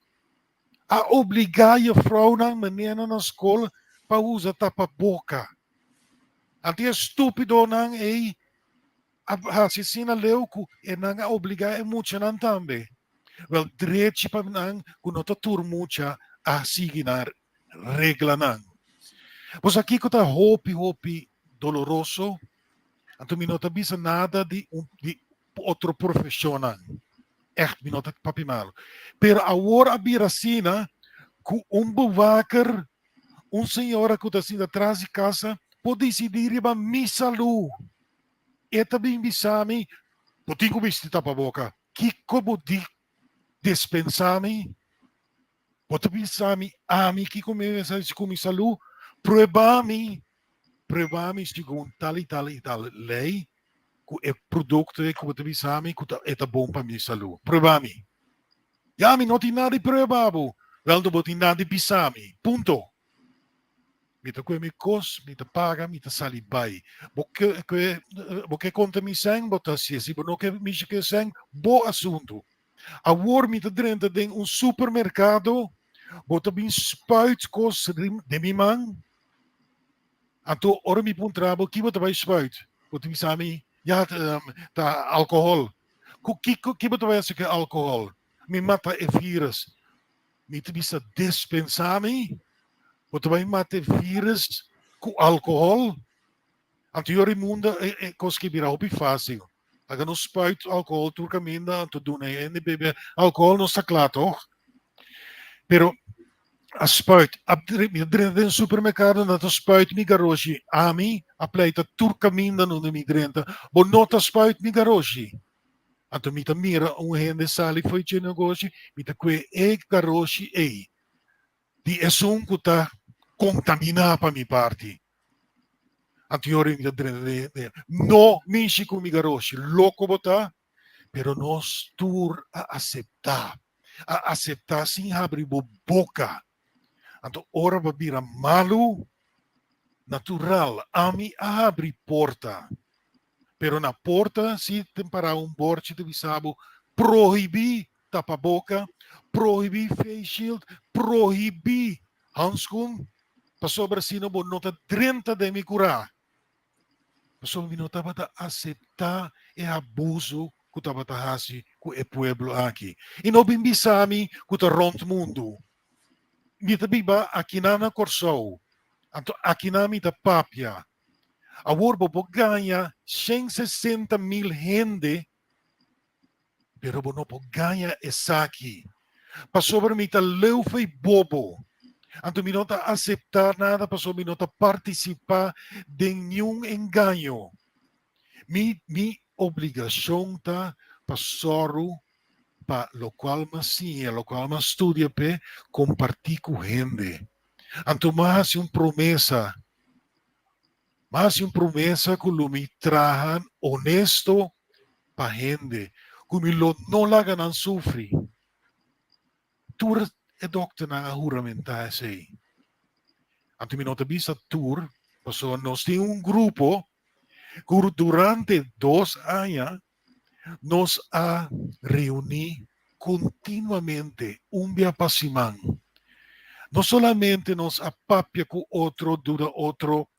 A obrigar juffrouw na menina na escola para usar tapa-boca. Até estúpido não é a assassina leuco e não a obrigar é muito não também. Wel, direito para não que não está turmucha a seguir na regla não. Pois aqui que está hopi doloroso. Então, me não bisa nada de outro profissional. Echt, me não está papimalo. Pero agora a biracina, com bewaker, senhora que está assim atrás de casa, pode decidir ir para misalu. E também bisami, pode comer tapa boca. Que como de dispensami, pode bisami, ami que come misalu, provami segundo tal e tal lei, que é produto que você sabe que é bom para minha saúde. Provami. Já me não tem nada de provado. Wel, não tem nada de pisami. Ponto. Me tá com me cos, me tá paga, me tá salibai. Porque conta me sang, bota se não que me que sang, bom assunto. Agora me tá dentro de supermercado, bota bem spuit cos de mi man. Anto ora mi puntrabo ki wat by spuit. Wat mi sami ja ta alcohol. Ki wat by se alcohol. Mi mata e virus. Mi te bisa dispensami. Wat by mata virus ku alcohol. Anto yori munda e koski bira hopi fácil. Aga no spuit alcohol turcaminda anto doen e bebe alcohol no sta toch? Pero a spuit, dentro do supermercado, na spuit mi garoshi, ami, a pleita turcaminda no mi drenta, bo nota spuit mi garoshi. Anto mi mira gente sali foi de negócio, mi que garoshi di esun kuta contamina pa mi parti. Anto yori mi drenta no minshi ku mi garoshi, loco bota, pero nos tur a aceitar sin abrir boca. Anto ora babira malu, natural, ami abre porta. Pero na porta, se tem para borde de bisabo, proibi tapa-boca, proibi face shield, proibi handschoen, pa sobra sino bo nota 30 de mi cura. Pa sobra mi nota bata aceitar e abuso que tabata hasi ku e pueblo aqui. E no bimbisami ku ta rond mundo. Mita biba aqui na Corsou, aqui na mita papia, a worbo ganha 160.000 gente, pero não ganha essa aqui. Para sobre mita leufa e bobo, anto mi não aceitar nada, para sobre mi não participar de nenhum engano. Mi obrigação tá pasoro pa lo qual masia, lo qual ma studia pe compartir com gente. Anto mas uma promessa. Mas uma promessa que lumi trahan honesto pa gente. Kung lo no laga nan sufri. Tur e dokter na juramenta sei. Anto mi nota bisa tur, paso nos tem grupo que durante 2 anos nos ha reunido continuamente dia para semana. No solamente nos apapia con otro, dura otro,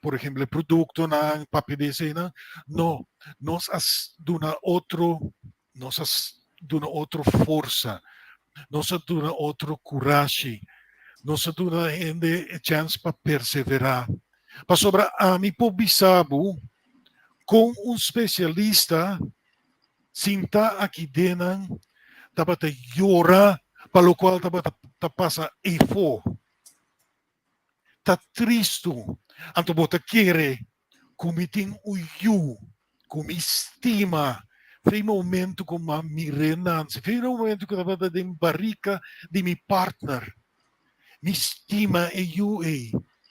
por ejemplo, producto na papi de cena, no, nos has duna otro força, nos has duna otro coraje, nos has duna chance para perseverar. Para sobra a mi pobisabo, com especialista, sinta aqui dentro, tabata llora, para o qual tabata passa e fo. Tá triste, anto bota querer, comitim o you, com estima, foi momento com a mi renança, foi momento que tabata de barrica de mi partner, mi estima e you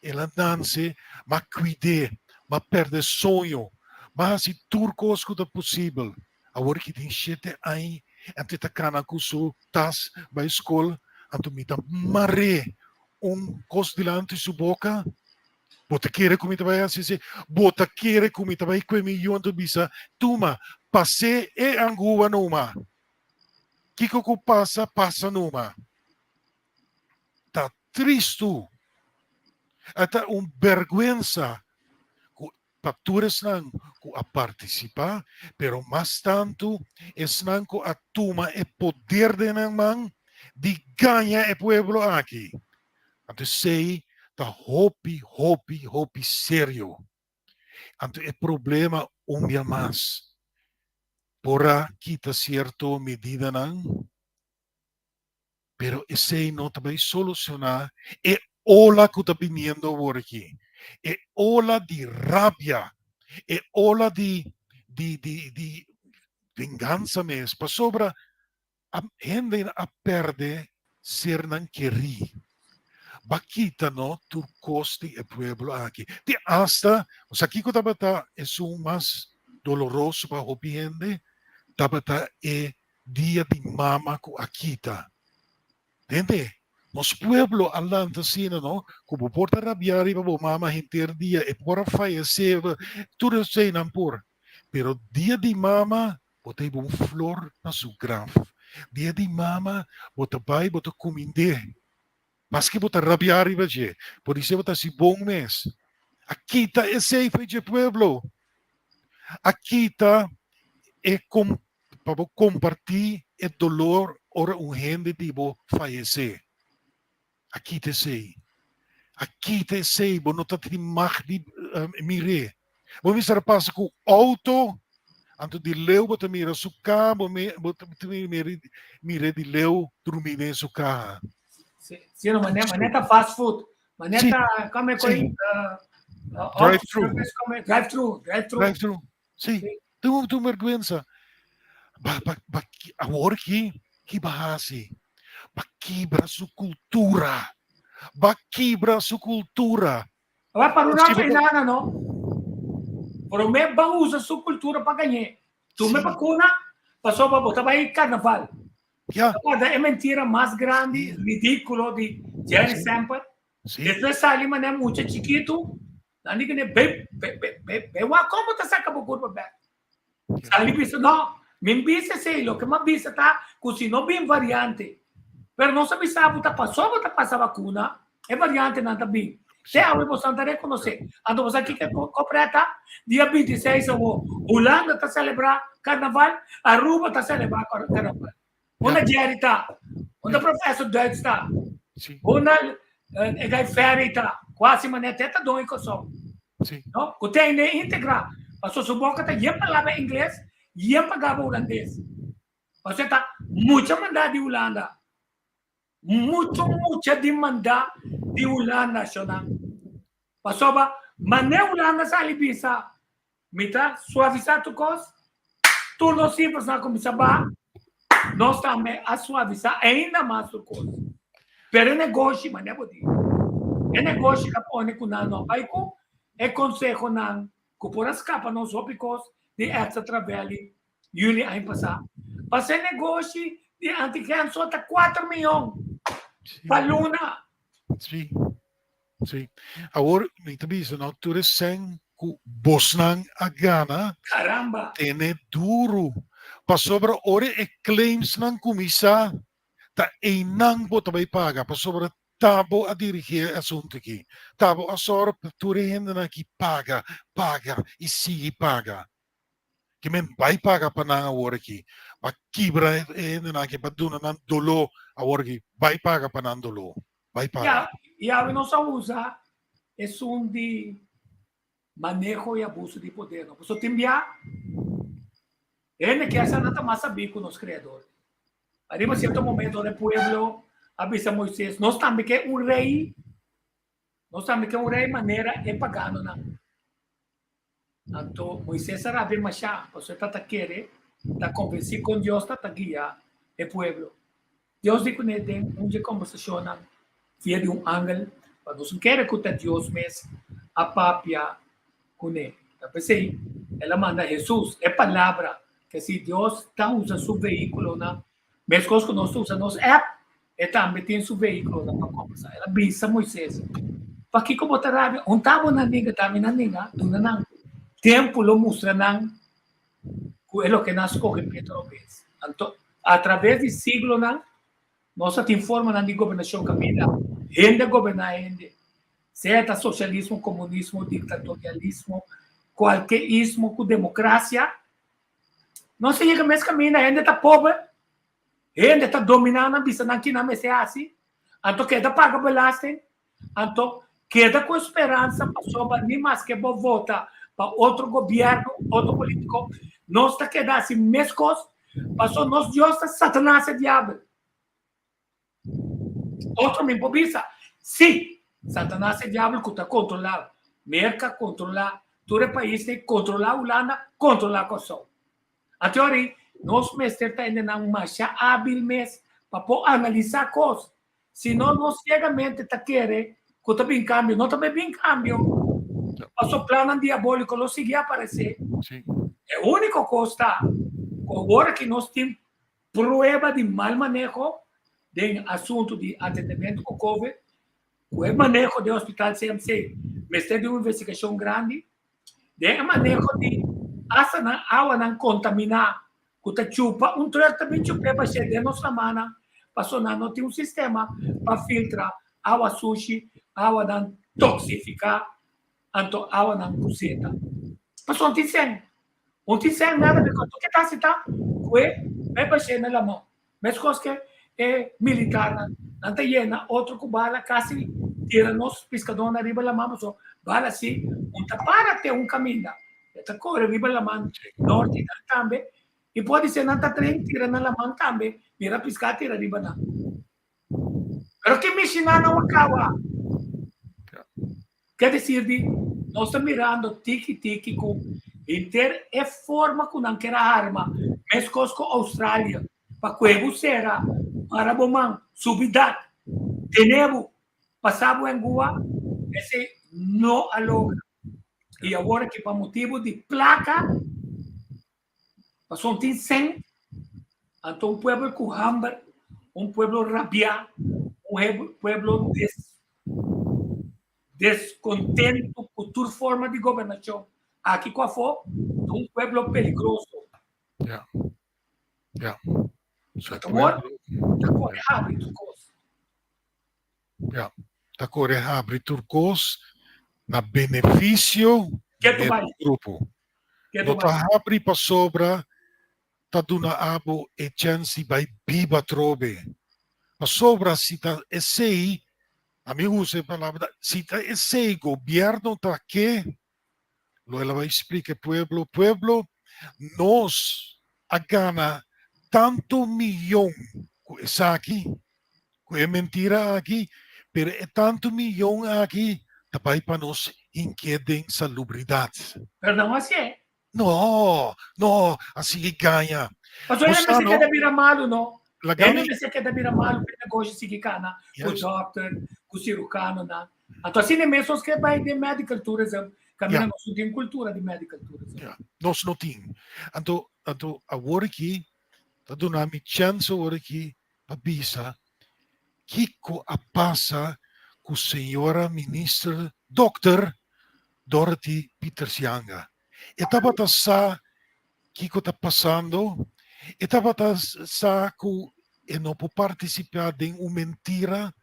ela dança, ma cuide, ma perde sonho, mas se turcos que é possível, agora que tem 7 anos, ante ta cana com su tas ba escola, anto mita marre cos dilante su boca, bota querer comita vai assim, bota querer comita vai com milhão de bisa, tuma, passe e angua numa, kiko ko passa numa, tá triste, até vergüenza, paturas nang a participar, pero mas tanto es nang ko atuma e poder de nang mang di ganha e pueblo aqui. Anto sei ta hopi sério. Anto é problema dia mais. Porra kita cierto medida nang, pero esse não também solucionar e ola que está viniendo por aqui. E ola di rabbia, e ola di vinganza mesmo. Pa sobra, a gente a perde ser nan queri. Bakita no, tu costi e pueblo aqui. Di hasta, o sea, aqui que tabata é o mais doloroso para o gente, tabata é dia de mama com akita. Entende? Nos pueblo alanta sina, no? Como porta rabiari pa mama hinter dia e por falecer, tudo sei não por. Pero dia de mama, botei bom flor na sua grave. Dia de mama, bota pai, bota cominde. Mas que bota rabiari pa je. Por isso bota si bom mês. Aqui tá esse foi de pueblo. Aqui tá é para compartilhar o dolor ora gente tipo falecer. Aqui te sei, bo não tá te magdi mire. Bo me passa com auto, anto de leu bota mira su carro, bota mire de leu dormir em su carro. Sim, maneta fast food, maneta come coi drive-thru. Sim, tu vergüenza. Agora que bahasi. Bakibra su cultura. Vai para o nosso inana, não? Pero me bang usa sua cultura para ganhar. Tu me vacuna, passou para botar aí carnaval. Yeah. É mentira mais grande, ridículo de Jerry Samper. Desde sali mané muito chiquito, nani que ne be wa como tá saca por curva back. Sali bisa não, me bisa sei lo que me bisa tá, cosino bem variante. Pero não se pensava que passou para passar vacuna, é variante não tá bem. Se a gente possa reconhecer, ando você aqui que completa dia 26 o Holanda está celebrar carnaval, Aruba está celebrar carnaval. Uma Jerry tá, uma professor Duits tá, uma gai Ferry tá, quase manete tá doing com só. Não, que tem nem integrar, passou sua boca tá ia falar inglês, ia pagar holandês. Você tá muita mandada de Holanda. Mucha demanda di Holanda nacional. Pasoba, mané Holanda sa libisa. Mita suavizar tu cos, turno simples na comissão ba, nós também a suavizar ainda mais o coisa. Pero é negócio, mas não é poder. É negócio que põe com não vai com é consejo não que por as capas nos ópicos de extra trabalho Juli ano passado. Mas é negócio de anticriano só tá 4 milhões para Luna. Sim. Sim. Agora, também na altura sem que Bosnan a Gana Caramba. tem duro. Para sobre ora e claims ng kumisa ta inang po tabay paga para sobre tabo a dirigir assunto aqui. Tabo a sora turihin na ki paga e sige paga. Que men vai paga pa na agora aqui. Mas quebra na que paduna nan dolo agora aqui vai paga pa nan dolo. Vai paga. E a não só usa é de manejo e abuso de poder. Não posso timbiar. Ele que essa nada mais sabia com os criadores. Arriba certo momento do pueblo avisa Moisés, nós também que um rei, maneira é pagano na. Então Moisés sabe mais já, você tá querer, tá conversar com Deus, tá guiar o pueblo. Deus diz que ele tem uma conversação via de ángel, para nós não querer que Deus mesmo a papia com ele. Tá pensei, ela manda Jesus, é palavra que se Deus está usando seu veículo na mesma coisa que nós usamos app, e também tem seu veículo na para conversar. Ela avisa Moisés. Para que como tarabia, tamo na ninga, duna nang tempo lo mostra nang que é o que nós corre Pedro vez. Então, através de siglo nang nós te informa na governação camina, gente governar gente, seja socialismo, comunismo, ditatorialismo, qualquer ismo com democracia. Não se chega mais caminho, ainda está pobre, ainda está dominando a bisa não que não é assim, então queda paga belastem, então queda com esperança para sobre nem mais que vou votar para outro governo, outro político, nós está quedando assim mesmo coisa, passou nós Deus está Satanás e diabo, outro me pobisa, sim, Satanás e diabo que está controlado, merca controlar, todo o país tem controlar Holanda, controlar Kosovo. A teoria, nós mestres estamos mais hábil mesmo para analisar coisas. Se nós cegamente está querendo que está bem cambio, não está bem cambio. Passou plano diabólico, não seguia aparecer. Sim. É a única coisa, agora que nós temos prova de mal manejo de assunto de atendimento com Covid, o manejo do hospital CMC, mestre de uma investigação grande, de manejo de asa na awa ng contaminar, kuta chupa, tratamento chupa para chegar na mana, passou na não tem sistema para filtrar água sushi, água não toxificar, então água não cozida. Passou um tisem nada de quanto que tá se tá, vai para chegar na mão, mas coisa que é militar, não tem llena, outro com bala, quase tira nos pescadores na riba da mão, só bala assim, para ter caminho. Esta corre viva la mano norte também e pode ser nanta trem tira na mano também mira piscar tira riba na pero que me ensina não acaba quer dizer de nós estamos mirando tiki com inter é forma com não quer arma mas cosco Austrália para cuevo será para bomão subidade tenebo passava em Goa esse não alogra. E agora que para motivo de placa, passou um 100, então um pueblo com hambre, um pueblo rabiado, um pueblo descontento com toda forma de governação. Aqui com a FO, um pueblo perigoso. Yeah. So Agora abre turcos. Agora abre turcos na benefício do grupo. Não está abre para sobra, está dando abo e chance vai biba trobe. Para sobra se está esse, amigo usa a palavra, se está esse governo está aqui, ela vai explicar pueblo, nós a gana tanto milhão, essa aqui, é mentira aqui, pero é tanto milhão aqui, também para nós inquietem salubridade. Pero não assim é. No, no, assim que ganha. Pastor, ele Basta, me no? queda bira malo, no? Lagami, Ele me queda bira malo, para negócio seguir cana, o yes, doctor, o cirurgião, na. Então, assim, mesmo que vai de medical tourism, caminha Yeah. nosso de cultura de medical tourism. ja, nós não tem. Anto, agora aqui, tá dando a chance agora aqui, para bisa, Kiko a passa com a senhora ministra, Dr. Dorothy Petersianga. E tava sa Kiko tá passando, e tava sa que e não pode participar de uma mentira,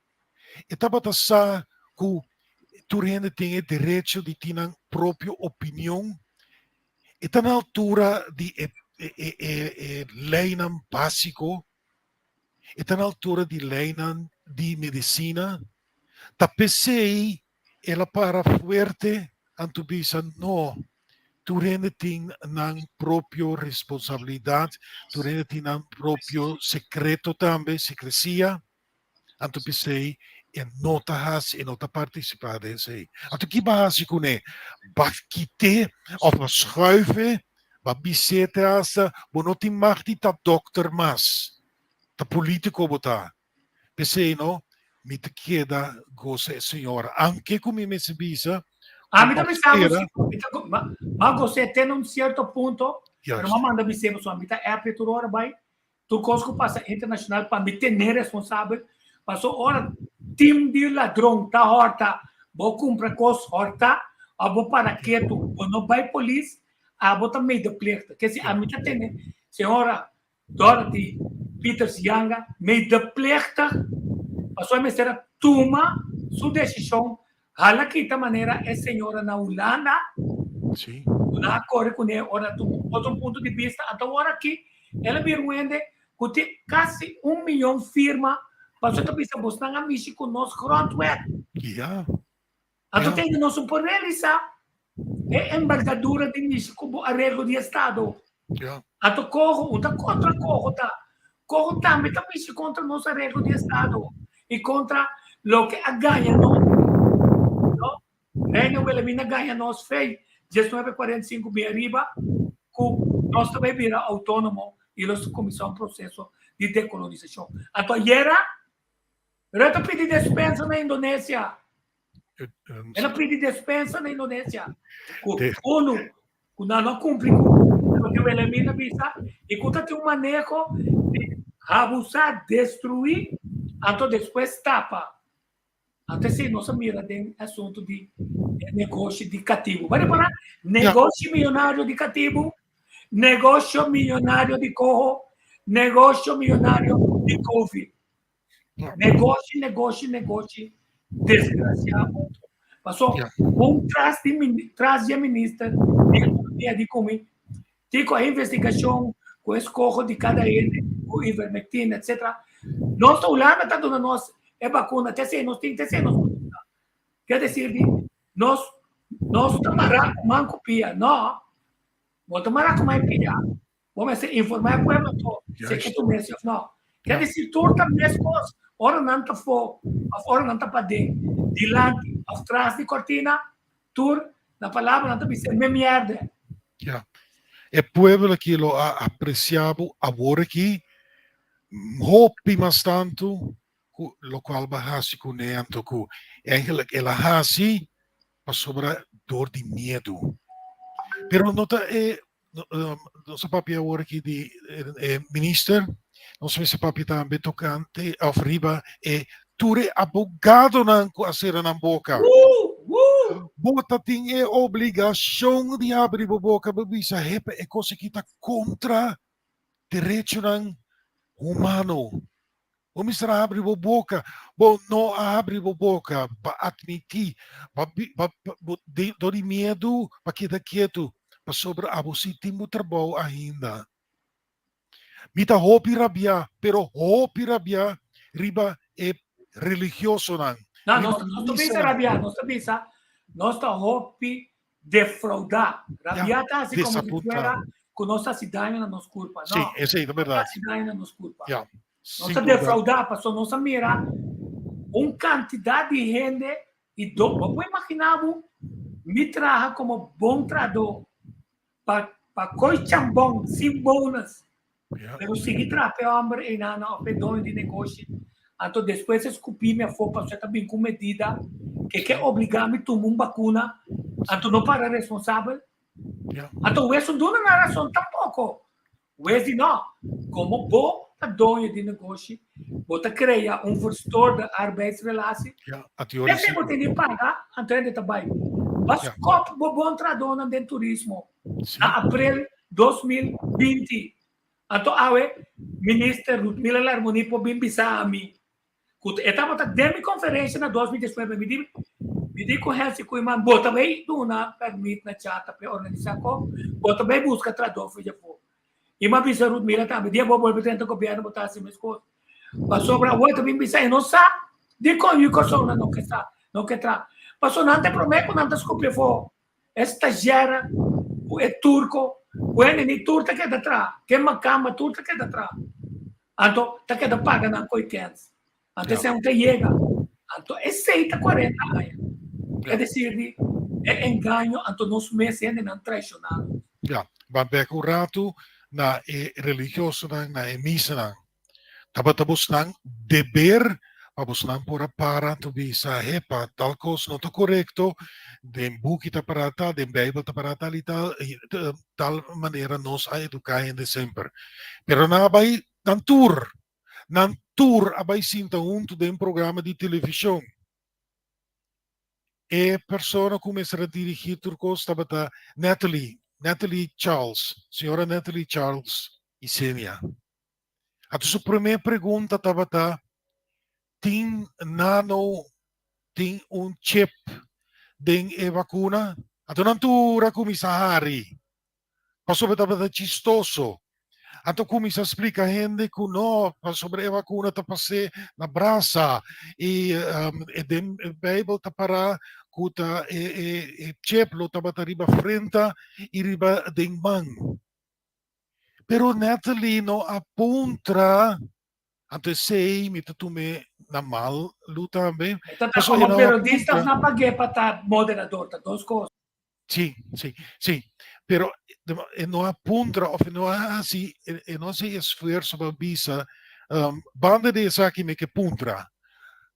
e tava sa que tu tem o direito de ter a própria opinião, e tá na altura de lei básico, e tá na altura de lei de medicina, tá pensei ela para fuerte, anto bisa no, tu tem na própria responsabilidade, tu tem na próprio secreto também, secrecia, anto pensei e nota has e nota participar desse. Anto que básico né, bakite of schuiven, wat bisete asa, bonoti machti ta dokter mas, ta politico botar. Pensei no, mi te chieda gose signora, anche come mi si bisa, A mim também sabe, mas você tem um certo ponto, yes. mas manda me sempre sua mita é a petróleo vai, tu cosco passa internacional para me ter responsável, passou hora time de ladrão tá horta, vou comprar cos horta, a vou para quieto, não vai polícia, a vou também de pleta, que se a mita tem, senhora Dorothy Petersianga, me de pleta, passou a me ser toma sua decisão. Hala kita maneira é senhora na Holanda, Sim. na Coreia com ora outro ponto de vista, até agora aqui ela virou que tem quase 1 milhão de firma, para você também saber se não mexer com nós frontware. Ja. Então tem nós por realizar é embargadura de mexer com arrego de estado. Ja. Então corro, tá contra corro tá. Corro também tá mexer contra nosso arrego de estado e contra o que a ganha não. Reino Wilhelmina ganha nós fez 1945 bem arriba, que nós também vira autônomo e nós começamos um processo de decolonização. Então, ela pediu dispensa na Indonésia. Ela pediu dispensa na Indonésia. Uno, quando não cumpre com o que o Wilhelmina visa, e quando tem um manejo de abusar, destruir, então depois tapa. Até se nossa mira tem assunto de negócio educativo. Vai reparar? Negócio milionário educativo, negócio milionário de corro, negócio milionário de Covid. Negócio, desgraciado. Passou traz de ministra de economia de comer. Tem com a investigação, com o escorro de cada ele, com ivermectina, etc. Nossa Holanda está dando nós é vacuna, até se nós temos, quer dizer, nós tomará uma copia, não, vamos tomar como é pia, vamos informar com ela, se que tu mesmo, não, quer dizer, tu também as coisas, ora não está for, ora não está para dentro, dilante, atrás de cortina, tu, na palavra não está pensando, me merda. Ja. É pueblo que lo ha apreciado agora aqui, hopi mas tanto, lo qual bahasi com neanto com ela hasi para sobra dor de medo. Pero nota nossa papi agora aqui de minister, nosso esse papi também tocante ao riba ture abogado não a ser na boca. Bota tem obrigação de abrir a boca, babisa repa é coisa que está contra direito humano. O mistra abre a boca, bom, não abre a boca para admitir, de medo, para quedar quieto, para sobre a você tem muito trabalho ainda. Mita hopi rabia, pero hopi rabia, riba é religioso não. Não, não pensa rabiar, não pensa, nós está hopi defraudar. Rabiar está assim como se fuera com nossa cidade na nossa culpa. Sim, é verdade. Nossa cidade na nossa culpa. Yeah. Nossa defraudar, passou nossa mira, quantidade de gente e vamos imaginar me traga como bom trador para para coi chambong, sem bônus. Ja. Pero sige trape hombre e nana o pedonho de negócio. Então depois escupi minha fopa, você também com medida que obrigar me tomar uma vacuna. Então não para responsável. Ja. Então isso não é razão tampouco. Isso não. Como bom a dono de negócio, bota criar gestor de arbeidsrelatie. Ja. A teoria Você não tem que pagar, então ele trabalha. Mas copo bom tradona de turismo. Na abril 2020. Então, ministro Ludmila Larmoni po bimbisa ami. Estava na demi conferência na 2019, me di com Helsi com imam, bota bem na permite na chata para organizar com, bota bem busca traduzir já for. Imam bisa Ludmila também, dia bobo representa o governo botar assim mais coisas. Mas sobre a outra bimbisa, não sabe, de como eu sou não que está, não que tra. Mas não te prometo não te escopia for. Estagiária, é turco, o nem turca que é atrás, que macama turca que é atrás. Então, tá que paga na coitens. Então, se não te chega. Então, é 40 anos. Quer dizer, é engano, então, nos meses ainda não traicionado. Ja, maar bij rato na religioso na misa na. Tabatabos nang deber, pabos nang pura para to bisa hepa tal cosa não tá correto, den buki ta parata, den Bible ta parata ali tal maneira nos a educar em sempre. Pero na bay nan tour abay sinta den programa de televisão. E persona começar a dirigir turcos tabata Natalie Charles, senhora Natalie Charles Isenia. A sua primeira pergunta tabata tem chip den vacuna? A tu natura comissário. Passou tabata chistoso. A tu começa a explicar a gente que não, sobre a vacuna tá passei na braça e den Bible tá para kuta chip lo tabata riba frente e riba den mão. Pero Natalie no apunta ante sei me tume na mal luta também. Então, como periodista, não paguei para estar moderador, tá duas coisas. Sim. Pero no apunta, ou não é assim, não se esforço para bisa, banda de essa aqui me que puntra.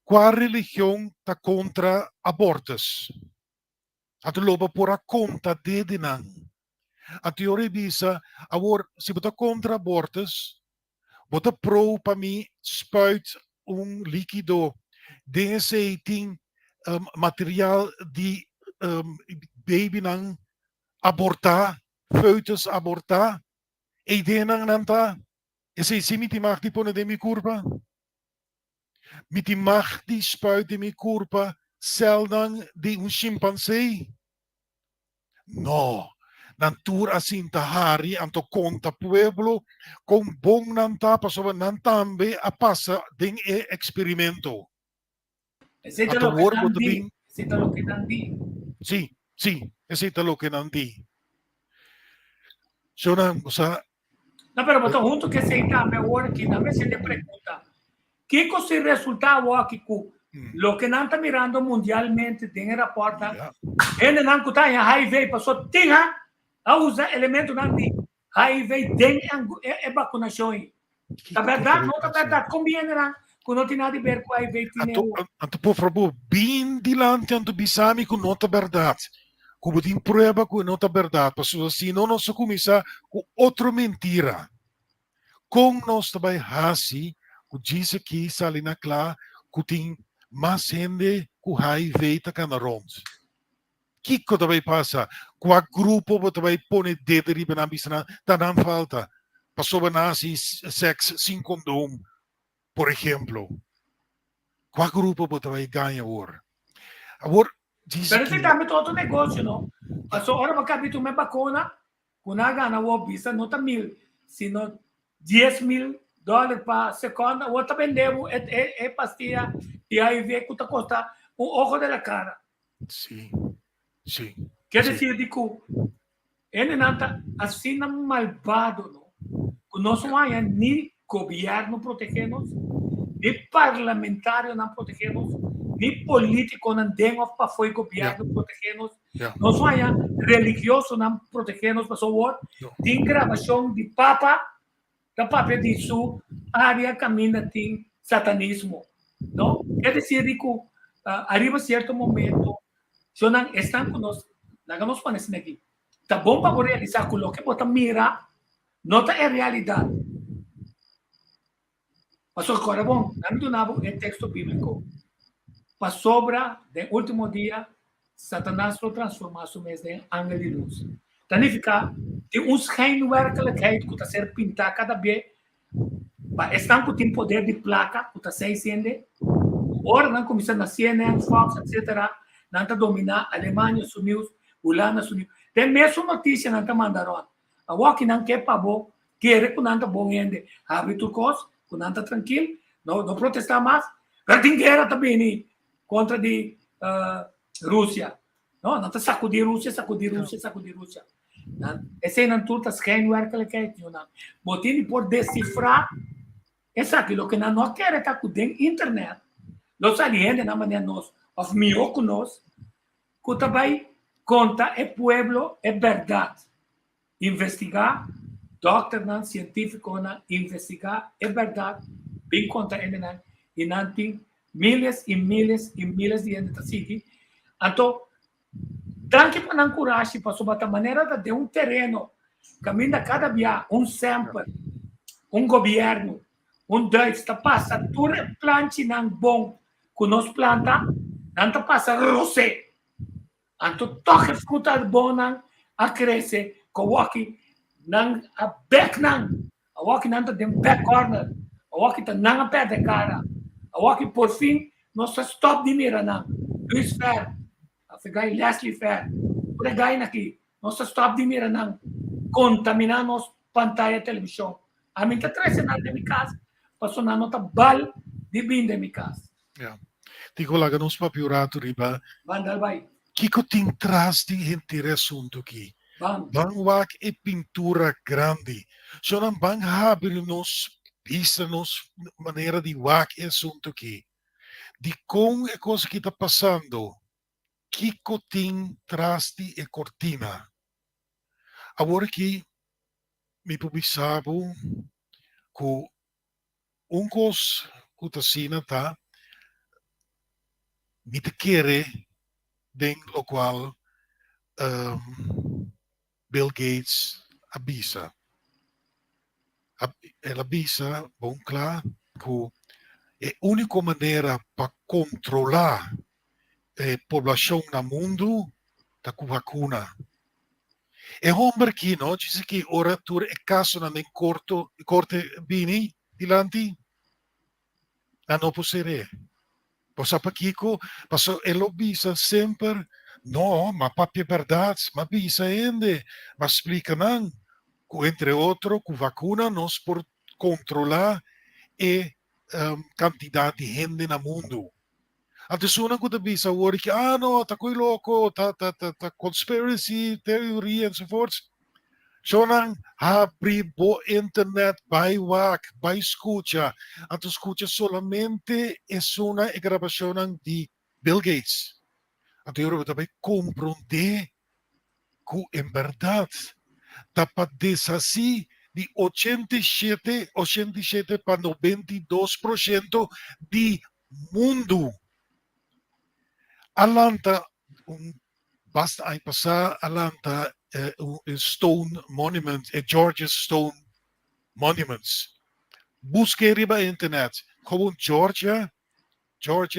Qual religião tá contra abortos? A tu loba por a conta de dinan. A teoria bisa, agora, se você contra abortos, você pro para mim spuit líquido desse tem material de baby nang abortar, foetus abortar, e denang nanta, esse se me mag die pone de mi curva, me mag die spuit de mi curva, seldang de chimpansee. No. Natura assim tahari anto conta pueblo com bom nanta pasoba nantambe a passa den experimento. Esse é lo que não di. Sim, esse é lo que não di. So na usa. Não, pero botou junto que se está me agora que na vez se te pergunta. Que se resultado aqui com lo que não está mirando mundialmente den reporta. Ele não está em HIV passou tinha a usar elemento não di. HIV den é vacunação. Tá verdade? Não tá verdade? Conviene lá. Que não tem nada a ver com HIV. Anto por favor, bem dilante anto bisami com nota verdade. Como tem prova que não tá verdade. Porque se não nós começar com outra mentira. Com nós também hasi, que diz aqui salina clara, que tem mais gente com HIV tá canarons. Que também passa? Qual grupo também põe dedo riba na bisna, tá não falta. Passou nasi sexo sem condom, por exemplo. Qual grupo também ganha agora? Agora, diz Pero que... se também todo negócio, não? Passou hora para capítulo me vacuna, quando a gana o bisa não tá $1,000, sino $10,000 para segunda, outra vendemos é pastilha e aí vê que tá custa um ojo da cara. Sim. Quer dizer, digo, ele não está assim malvado, não? Que nós não há nem governo protegendo-nos, nem parlamentário não protegendo-nos, nem político não tem para foi governo protegendo-nos, Ja. Nós vaya religioso não proteger-nos para favor. No. Tem gravação de Papa, da Papa de sua área caminha tem satanismo, não? Quer dizer que arriba certo momento, se não estão conosco, não nos conhecem aqui. Tá bom para realizar o que você mira, não é realidade. Mas agora, bom, não donavo o texto bíblico. Para sobra, no último dia, Satanás lo transformasse em anjo de luz. Significa que uns schijnwerkelijkheid que está ser pintada cada vez, estão com o poder de placa que está sendo, ora não começa na CNN, Fox, etc., não está dominar a Alemanha, os Unidos, Holanda, os Unidos. Tem mesmo notícia não está mandando. A walk não quer para bom, quer que não está bom ainda, abre tu cos, que não está tranquilo, não protestar mais, mas tem guerra também contra de Rússia. Não está sacudir Rússia. Esse não tudo está schijnwerkelijkheid. Botini por decifrar, é aquilo que não quer estar com internet. Los aliens, na maneira nós, of mioco nós, que também conta é pueblo, é verdade. Investigar, doctor não, científico não, investigar, é verdade, bem conta ele não, e não tem milhas e milhas e milhas de gente assim. Então, tanto para não coragem, para sobre a maneira de um terreno, caminha cada dia, um sample, um governo, um Deus, está passa, tudo é plante não bom, que nós planta, não está passa rosé. Então, toque fruta bom não, a crescer, coloque não a back não, a walk não tem back corner, a walk está não a pé de cara, a walk por fim, nós stop de mira não, Luís Fer, a ficar Leslie Fer, por aí aqui, nós stop de mira não, contaminar nos pantalla televisão, a mim está trazendo de minha casa, passou na nota bal de bem de minha casa. Ja. Digo lá, nos papiurato riba. Vandal vai. Kiko ting tras di hintir assunto aqui. Bang wak e pintura grande. So nan bang habir nos pisa nos maneira de wak e assunto aqui. De com e coisa que está passando. Kiko ting tras di e cortina. Agora que me publicavo com cos cutasina tá me te quere den lo qual Bill Gates avisa. Ele avisa, bom claro, que a única maneira para controlar a população no mundo é com vacuna. É homem aqui, não? Diz que ora tu é caso na corte bini dilanti. Não pode ser. Posso para Kiko, passou ele avisa sempre. No, ma papi è verdade, ma bisa ende, ma explica não, entre outro, com vacuna nós por controlar a quantidade de gente no mundo. A pessoa que bisa agora que no, tá coi louco, tá conspiracy, teoria e so forth. So não abri bo internet, vai wak, vai escuta. A tu escuta solamente é uma gravação de Bill Gates. Então, eu também compreender que, em verdade, está desassi de 87 para 92% de mundo. Alanta, basta aí passar, Alanta, Stone Monument, Georgia Stone Monuments. Busque riba internet, como Georgia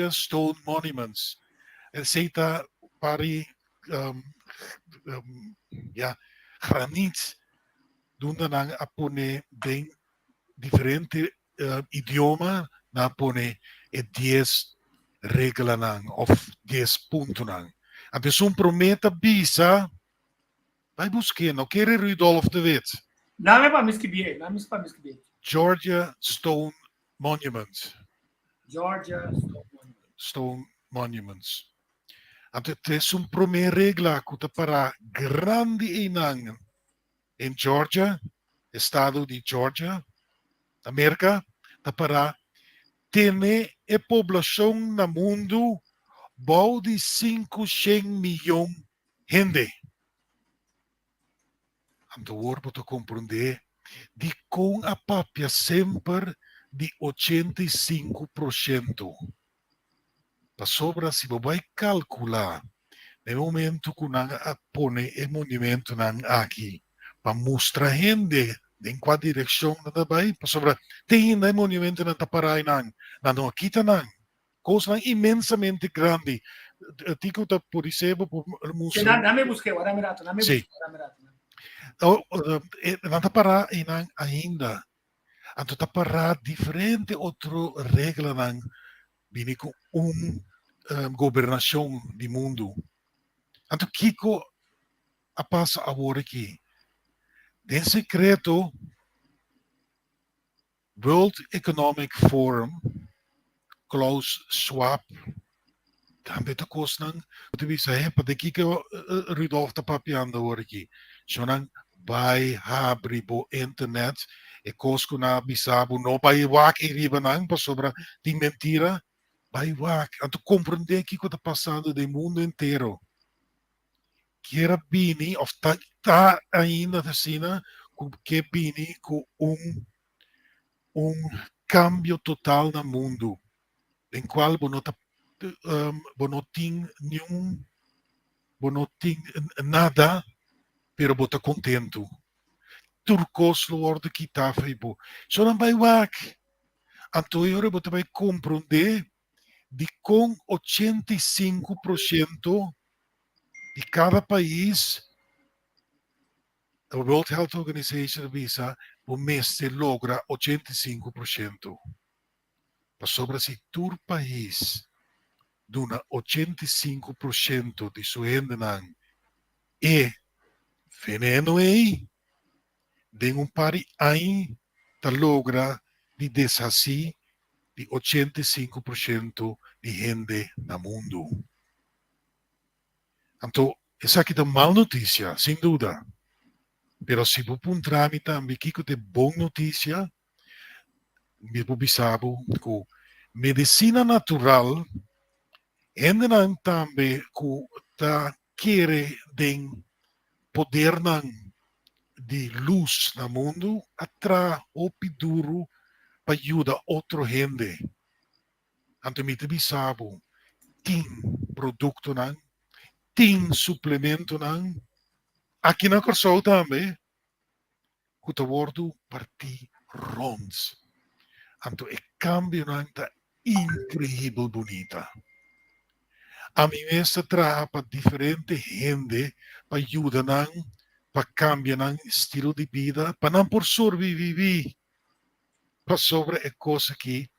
Stone Monuments. Aceita pari granit donde nang apone den diferente idioma na apone 10 regla nang of 10 punto nang. Adesso un prometa bisa vai busque no quere Rudolf de Wit. Name para me escrever. Georgia Stone Monuments. Georgia Stone Monuments. É uma primeira regra que para grande inang em Georgia, estado de Georgia, América, para ter a população no mundo bom de 500 milhões Hindi. Ang tawar po to comprende di kung apapya sempre di 85%. Pasobra si babay kalkula no momento ko nang pone e monumento ng aki pamustra hindi din qua direksyon na tabay pasobra tingin na monumento na taparay ng nakita ng cosa immensamente grande. Tico ta purisebo po Sì, muso. dammi busqué, ora mirato, Sì. Natapara inang ainda. Anto tapara diferente outro regla ng bini ko gobernasyon di mundo. Anto kiko apas aworiki. Den secreto World Economic Forum Klaus Schwab tambe to kos nang tibi sa pa de kiko Rudolf ta papianda woriki. Sonang by habribo internet e kos ko na bisabo no by wak iriba nang pasobra di mentira by wak. Anto comprende kiko ta passando del mundo inteiro. Que era bini of ta ainda assim que bini com cambio total no mundo em qual bonotin nada pero bota contento turcos lo ordo kita feibo so não vai wak anto eu bota vai compreender de com 85% de cada país, a World Health Organization avisa, o mês se logra 85%. Mas sobre se tur país duna 85% de sua renda e veneno aí, de pari aí, ta logra de desassi de 85% de renda no mundo. Então, essa aqui é uma má notícia, sem dúvida. Pero se você encontrar também que é boa notícia, você sabe que medicina natural ainda também que quer den poder de luz no mundo atra o piduro para ajudar outro gente. Então, você sabe tem produto tem suplemento aqui na Corsol também que está wordo parti ronds. Então é cambio tá incrível bonita. A mim essa traga para diferente gente para ajudar para cambiar estilo de vida para não por sobreviver para sobre a coisa que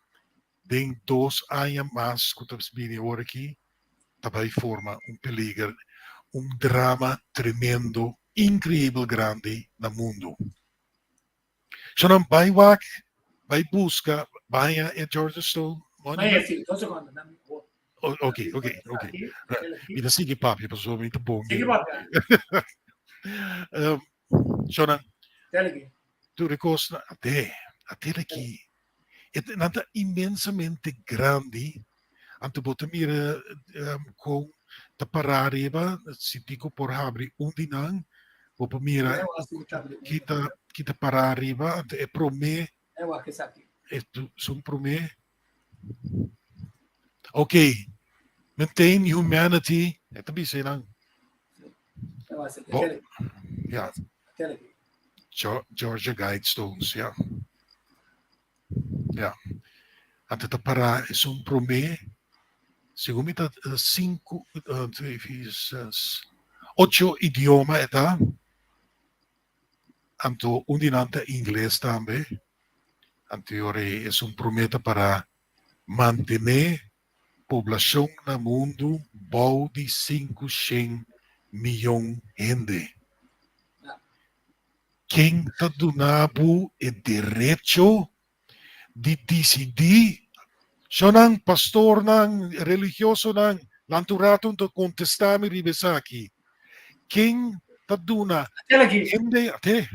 tem 2 anos mais que estamos vindo agora aqui também forma peligro, drama tremendo, incrível grande no mundo. So não vai wak, vai busca, vai a Georgia Stone. Mas sì, 2 secondi. Ok. Mi da sige papi, per so muito bom. Sige papi. So não, Telegi. tu recosta até aqui. É nada imensamente grande. Anto botam mira com taparariba, se dico por abrir dinang, o mira kita parariba, é prome, é sum prome. Ok, maintain humanity, é também sei não. Ja, Georgia Guidestones, ja. Ja. Anto tapara é sum prome. Segundo 8 idiomas eta, anto undinante inglês também, anteriore é prometa para manter população no mundo bom de 500 milhões de gente. Quem está donando o direito de decidir Sonang pastor religioso lanturaton to contestami ribesaki. King taduna. Hindi ate.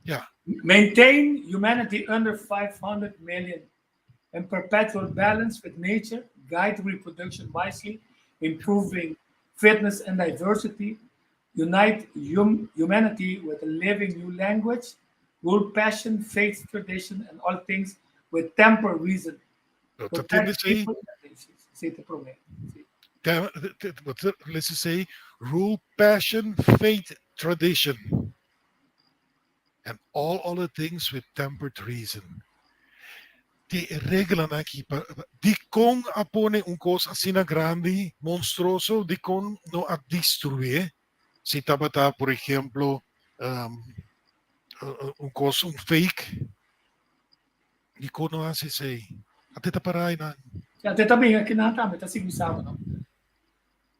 Yeah. Maintain humanity under 500 million and perpetual balance with nature, guide reproduction wisely, improving fitness, and diversity, unite humanity with a living new language, rule passion, faith, tradition, and all things with temper, reason. Dat tende Protect say, people and nations. Say te promet. let's say, rule, passion, faith, tradition, and all other things with tempered reason. Die regelen aqui, di con apone un cosa sina grande, monstruoso, di con no a destruir. Si tabata, por ejemplo, un cosa, un fake, di con no hace sei. Ateta parai na. Até também aqui na também tá seguindo, não?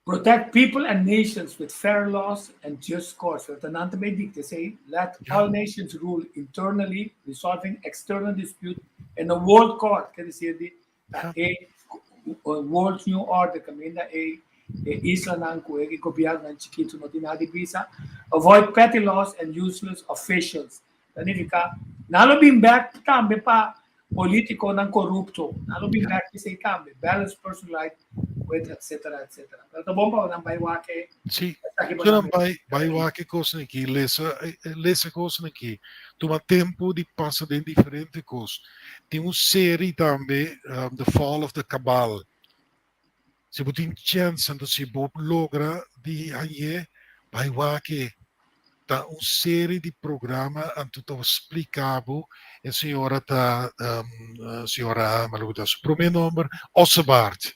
Protect people and nations with fair laws and just courts. Wat dan também dicte, say, let all nations rule internally, resolving external dispute in a world court. Quer dizer, world new order, caminda isla ng kuwegi gobyerno ng chiquito no tinadi bisa. Avoid petty laws and useless officials. Significa, nalobing back tambe pa politiko ng korupto. Nalobing back say tambe, balance personal life with etc. etc. Pero bom pa ng baywake. Sim, então vai lá que coisa aqui, lesa coisa aqui. Toma tempo de passar de diferentes coisas. Tem uma série também, The Fall of the Cabal. Se você tem chance, então se você logra de aí, vai lá que tá uma série de programas, então tá explicado. A senhora tá, maluco, o primeiro nome, Ossebaard.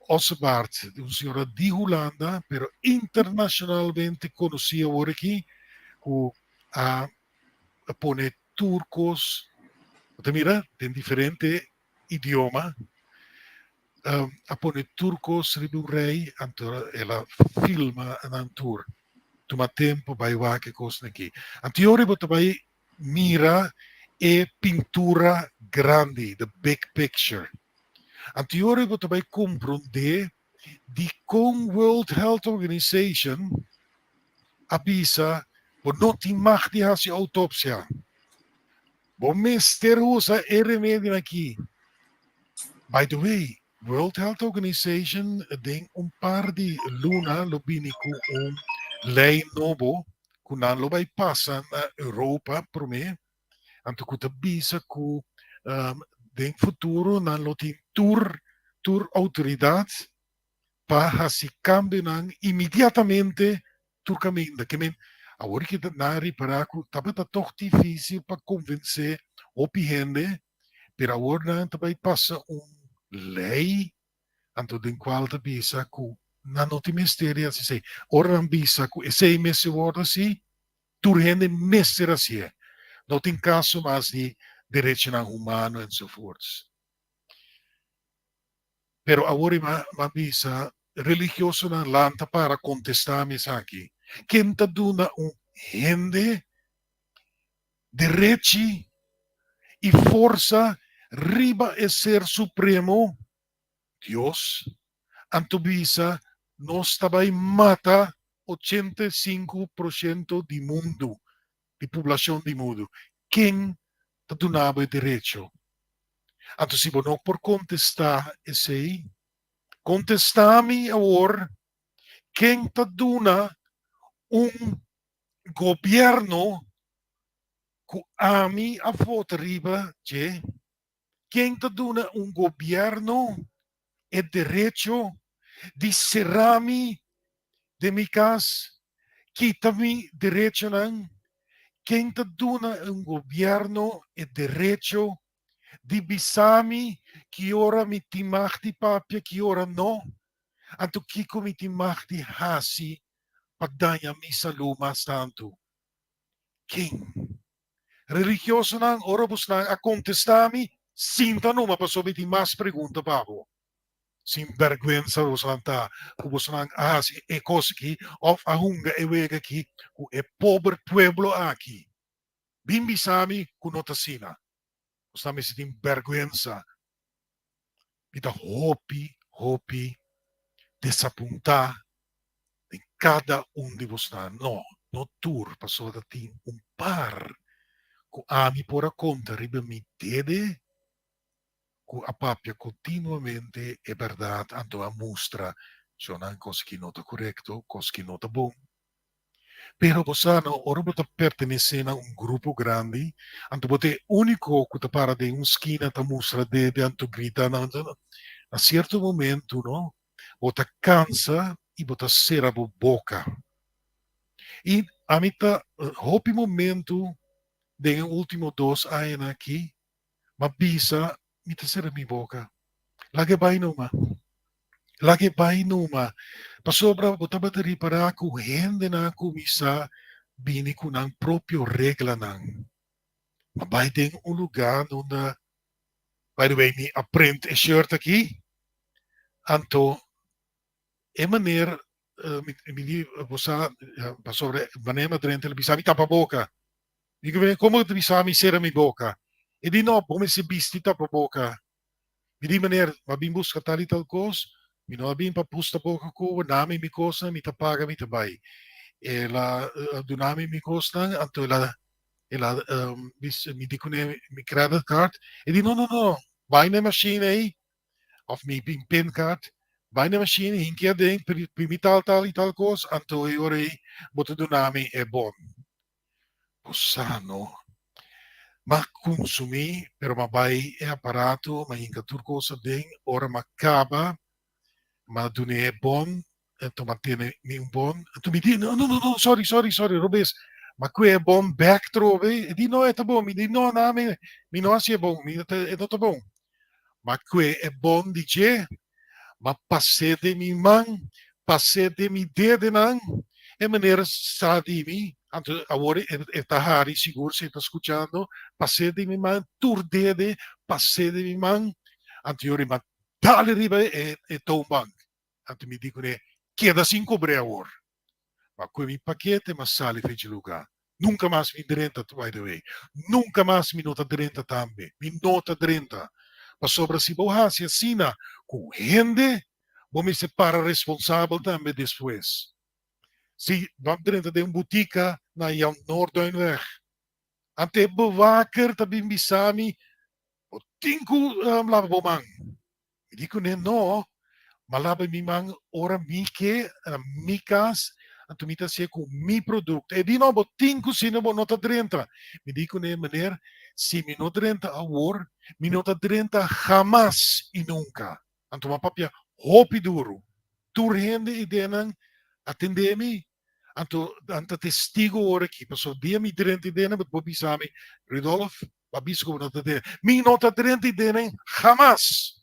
Ossebaard, uma senhora de Holanda, pero internacionalmente conhecida hoje aqui, que pone turcos, mira, tem diferente idioma, pone turcos do rei, então ela filma na tour. Toma tempo, vai lá que coisa aqui. Anterior, você vai mira pintura grande, the big picture. Anteriore wat wij comprende die World Health Organization avisa por not die macht die has autopsia. Bo misteriosa remedio aqui. By the way, World Health Organization tem par de luna lo bini ku lei nobo kunan lo vai passa na Europa por me. Anto ku tabisa ku den futuro nan lo tin tour autoridade para se cambiar imediatamente tur caminho que men agora que nari para que tá toch difícil para convencer gente, pero agora também passa lei anto den qual te bisa ku na noti misteria si sei ora bisa ku sei messe worda si tur gente messera si not in caso mas di direito humano enzovoorts. Pero agora mabisa religioso na lanta para contestar aqui. Quem tá dando gente direito e força riba e ser supremo Deus antobisa nós também mata 85% do mundo, de população do mundo. Quem tá dando direito? Então, se você não por contestar esse, contestar-me agora, quem está dando governo que a mim a foto riba, quem está dando governo é direito de serrar-me de minha casa, quita-me direito não, quem está dando governo é direito di bisami que ora mi timahti papia que ora no anto kiko mi timahti hasi pagdanya mi sa lumas tanto king religioso nang orobus nang a contestami sinta no mapasobi ti mas pregunta babo sin vergüenza usanta ubus nang hasi e koski of ahunga e wega ki ku e pobre pueblo aqui bimbisami kunotasina Stami si din vergüenza. Ita hopi, desapunta em cada de vocês. No tour passou da tin par. Ku ami por conta ribe mi tede. Ku a papia continuamente é verdade anto a mostra Sono cose che non corretto, cose che non bom. Pero posano, ora bota pertenece a un gruppo grande, anto bote unico que te para de un esquina ta mustra de anto grita, a certo momento, no? Bota cansa e bota cera bo boca. E a mita, hopi momento, de último 2 anos aqui, ma bisa, mita cera mi boca. Lagi bay numa. Lagi bay numa. Pasobra, bota bateri para ako, hende na ako misa, bini ko ng proprio regla ng. Mabay din un lugar onde, by the way, mi aprint e shirt aqui, anto, e maneer, mi bosa, pasobra, maneer madrente, bisa mi tapa boca. Dico, come bisa mi sera mi boca? E di no, come se bisti tapa boca. Mi di maneer, mabim busca tali tal cos, mi no abim pa pusta boca ko, nami mi cosa, mi tapaga mi tabay. E la dunami mi costa, anto mi dicono mi credit card, e di no, vai na machine aí, of mi pin card, vai na machine, hinkia ding, primi tal e tal cos, anto e ora boto dunami e bon. Possano, ma consumi, pero ma vai e apparato, ma hinka tur cosa ding, ora ma acaba, ma dune e bon, tu mantiene un bon, tu mi dici no, sorry, Robes, ma qui è bon back trove, e di no è bon, mi di no, mi no si è bon, è tutto bon, ma qui è bon dice, ma passete mi man, passete mi dede nan, e maniera sa di mi, anto ora è tahari sicuro se sta ascoltando, passete mi man, tur dede, passete mi man, anto io ma tale riba e tombank. Anto mi dicono, chieda 5 breawar. Ma quei mi pacchetto, ma sale fece lugar. Nunca mais mi 30, by the way. Nunca mais mi nota 30 também. Mi nota 30. Mas sobre si bohasi assina, com rende, vou me separar responsável também depois. Se vamos 30 de uma botica na Jan Noorduinweg. Ante bewaker, tabi bisami, o 5 labomang. Mi dicono, no, malaba mi mang ora mike mikas anto mita se com mi produto e di no botinco sino bo nota 30 mi dico ne meneer si mi nota 30 awor mi nota 30 jamás e nunca anto ma papia hopi duro tu rende e denan attendemi anto testigo ora chi passo dia mi 30 e denan but bisami Ridolf babisco nota 30 mi nota 30 e denan jamás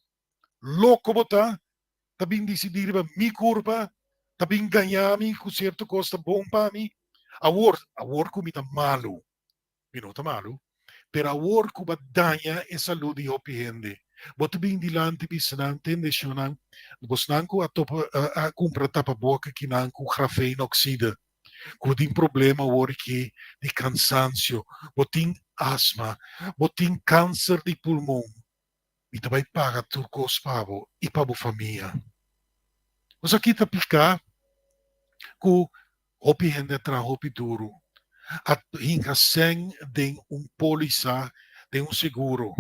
louco botar tabing decidir mi curva, tabing ganhami com certo costa bom para mim. Awor ko mita malu. Minota malu. Pero awor ko ba danya e saúde hopi hende. Boto bing dilante bisanang tendensyonang bosnang ko a compra tapa boca que não com grafeno oxida. Com tem problema awor que de cansancio, botin asma, botin câncer de pulmão. Mita vai paga turcos pavo e pavo família. Mas aqui tá picar com hopi hende tra hopi duro. At hinga seng den polisa, den seguro.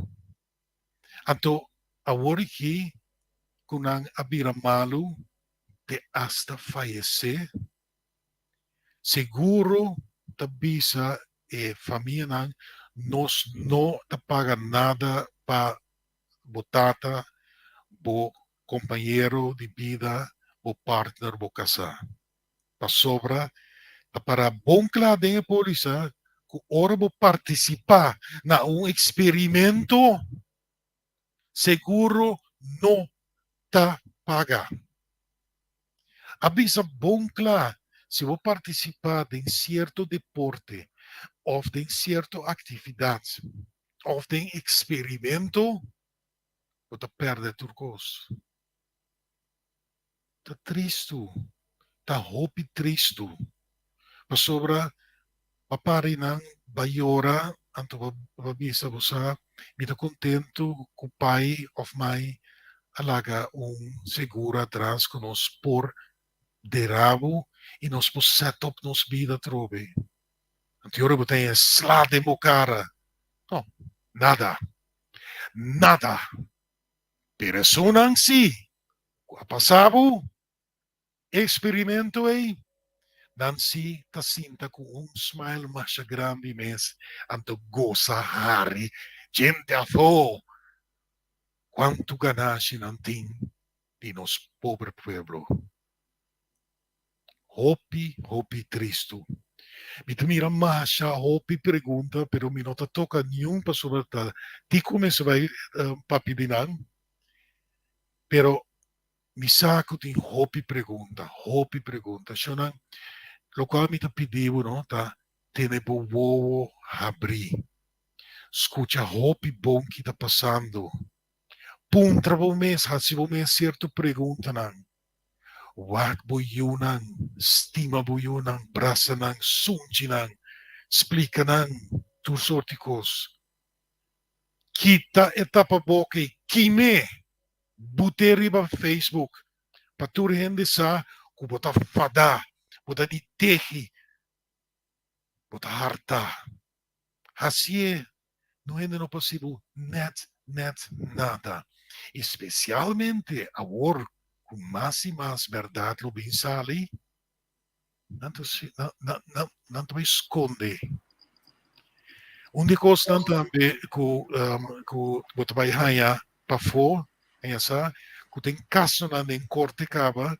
Anto awori ki kunang abira malu de hasta fallecer. Seguro tabisa e família nang nos no te paga nada pa botata, bo companheiro de vida, bo partner, bo casar. Pa sobra, para bom claro de polícia, que ora bo participar na experimento, seguro não tá paga. Avisa bom claro, se vou participar de certo deporte, ou de certa atividade, ou de experimento, você perde turcos. Tá triste, tá hopi triste. Mas sobra, papari ng bayora, anto babisa bosa, me tá contento com o pai of my alaga seguro atrás que nos por derabo e nos por set up nos vida trobe. Anto ora botem slá de cara. No, nada. Nada. Personang si. Passavo, experimento aí, Nancy ta sinta com smile mais grande mes, anto goza hari, gente a fo, quanto ganache nantin de nos pobre pueblo. Hopi tristo. Mi te mira masha, hopi pergunta, pero mi nota toca nenhum para sobre ta. Ti come se vai papi dinan, pero mi saco di hopi pergunta. Shonan, lo qual mi te pedivo, no, ta tene bovo abri. Escucha hopi bom que tá passando. Puntra vo mes, hasi vo mes certo pergunta nan. Wak buyunan, stima buyunan, brasanan, sunjinan, explicanan, tu sorticos. Kita etapa boke, kime, buteri ba Facebook, paturhende sa, kubota fada, bota di tehi, bota harta. Hasie, não é não possível net nada. Especialmente agora, com mais e mais verdade lo bem sali, não te esconde. Coisa não também que você vai ganhar para fora, essa, que tem caso na em corte cava,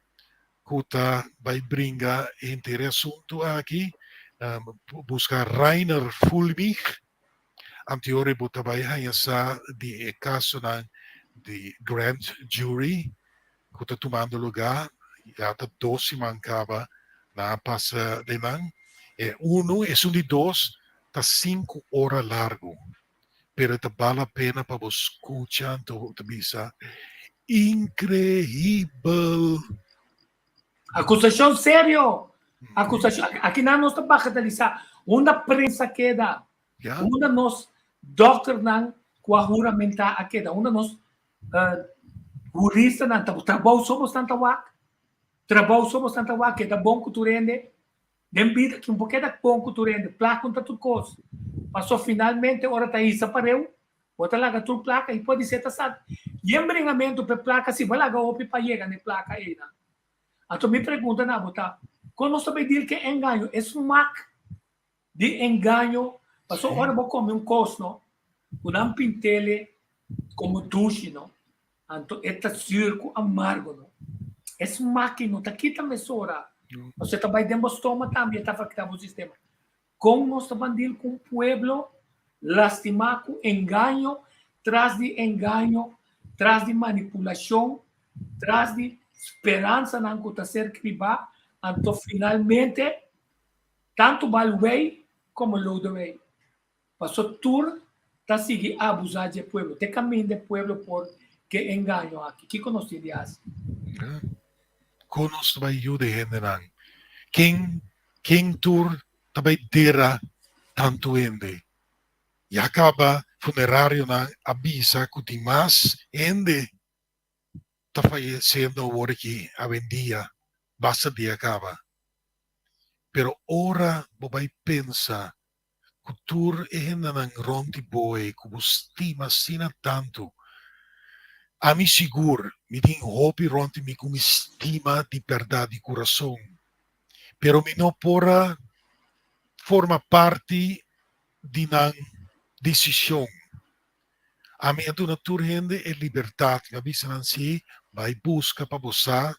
que tá vai brincar entre assunto aqui, buscar Rainer Fulmich, anteriore você vai ganhar de caso na de grand jury, que está tomando lugar, já está 12 mancava na passa de man. Um de dois, está 5 horas largo. Pero te vale a pena para você escuchar, então te bisa. Incrível. Acusação sério. Acusação. Aqui não nos está bagatelizar. Uma prensa queda. Yeah. Uma nos doctor não juramenta a queda. Uma nos jurista não trabalho somos tanta wak. Trabalho somos tanta wak. Que dá bom que tu rende. Dem vida que pouquinho da bom que tu rende. Placa contra tudo coisa. Passou finalmente, hora tá isso apareu. Bota lá a tua placa e pode ser taxado. E embrenhamento para placa, se vai lá o para chegar na placa aí. Então me pergunta na botar. Quando nós também dizer que é engano, é um mac de engano. Passou hora vou comer cosno, um pintele como duche, não? Então é circo amargo, não? É um mac não tá aqui também sora. Você também demonstrou também tá afetando o sistema. Como nós estamos com o pueblo lastimar com engano, traz de engano, traz de manipulação, traz de esperança não que está ser criba, então finalmente tanto Balway como Loudway passou tur tá seguir abusar do pueblo, te caminho do pueblo por que engano aqui, que conosce de as. Conosce vai eu de general. Quem tur também terá tanto ende. E acaba funerário na avisa que tem mais ende está falecendo agora que a vendia basta de acaba. Pero ora vai pensar que tur enda nang ronti boy que estima sina tanto. A mi seguro, mi din hopi ronti mi como estima de verdade de coração. Pero mi não pora forma parte de uma decisão. A minha natureza é liberdade. A visão assim vai buscar para você,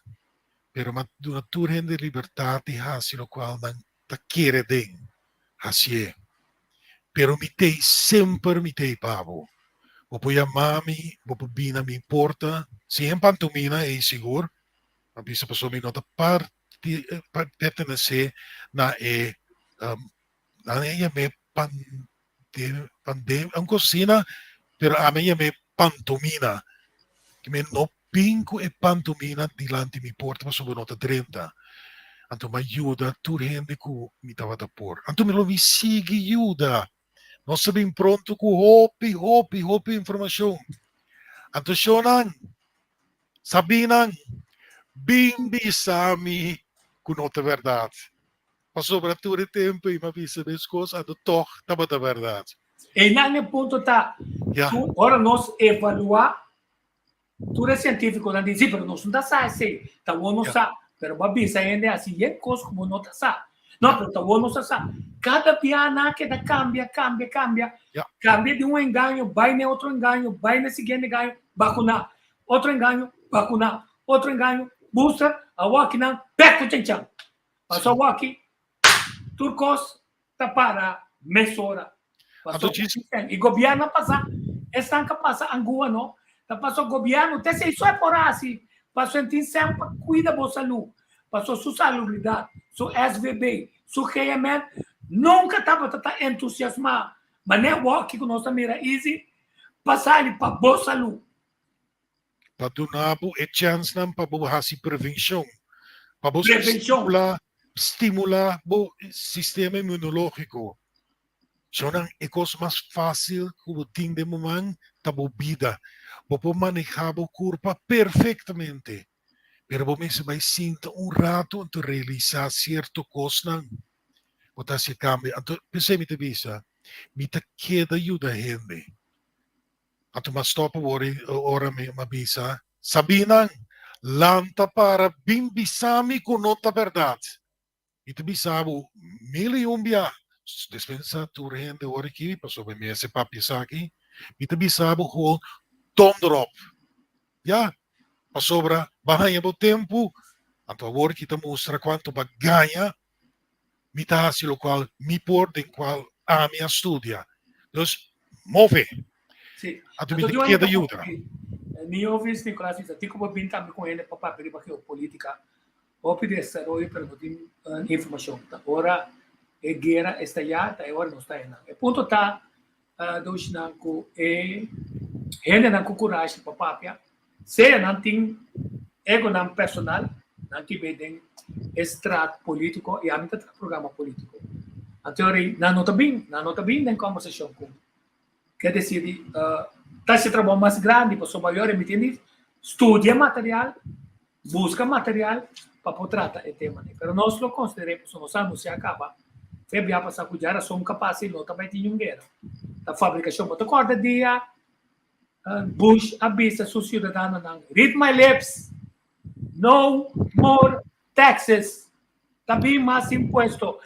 pero a natureza é liberdade, assim o qual não te quer den, assim é. Pero me tem sempre me tem pavo. Vou pôr a mami, vou pôr bina me importa. Se é pantomina é seguro. A visão pessoa me nota pertencer na ella me un cocina, pero a mí me pantomina. Que me no pinco e pantomina dilante mi porta, ma sono nota 30. Anto mi aiuta, tu rende che mi dava da por. Anto me lo mi sighi aiuta. Non sabi pronto con hopi informazione. Anto shonan, sabinan, bimbi sami, con nota verdade. Ma soprattutto il tempo mi avvisa le cose hanno toch da verdade. E nel punto tá, ora nós evaluar tudo é científico, não diz, mas nós não dá sai, tá bom, não sabe, Pero babisa ainda assim, e coisa como não tá sa. Não, pero tá bom não sa. Cada piana que da cambia. Yeah. Cambia de engano, vai ne outro engano, vai ne seguinte engano, vacuna. Outro engano, vacuna. Outro engano, booster, a walk não, peco tchan. Passou walk, turcos, tá para mesora. Passou e governo passa, estanca passa angua no, tá passou governo, até se isso é por assim. Passou em sempre cuida da saúde, passou sua salubridade, sua SVB, sua GMN, nunca estava entusiasmado, mas nem o que nós mira easy, passar ele para boa saúde. Para donar a chance nam para hasi prevenção, para estimular o sistema imunológico. So nang ekos mas fácil como ting de momento tabo vida. Vou manejar a curva perfeitamente. Pero você vai sentir rato de realizar certo coisa. Você se cambia. Então, pensei me te visa. Me te queda ajuda gente. Então, mas topa ora me visa. Sabinan, lanta para bimbisami com nota verdade. Me te visa milhão bia. Dispensa tu gente ora aqui, passou bem esse papi aqui. Me te visa gewoon drop. Ja, mas sobra bahaya o tempo, então agora kita mostra quanto vai ganhar, mitasi lo qual mi por den qual a minha studia. Então, move. Sim. A tu me queda ajuda. Minha ouvinte Nicolás diz, assim como bem também com ele para pedir para que a política ou pedir essa hora para não informação. Agora é guerra está já, tá agora não está ainda. O ponto tá dos nanco é gente não com coragem para papia. Se não tem ego não personal, não tem extrato político e a mitad programa político. A teoria não está bem na conversação com. Quer dizer, tá se trabalho mais grande, para o maior, me entende? Estudia material, busca material para poder tratar o tema. Mas nós não consideramos, nós sabemos se acaba. Se vier passar com já são capazes, não também tem guerra. A fabricação, mas acorda dia. Bush avisa seus cidadãos não. Read my lips. No more taxes. Também mais imposto.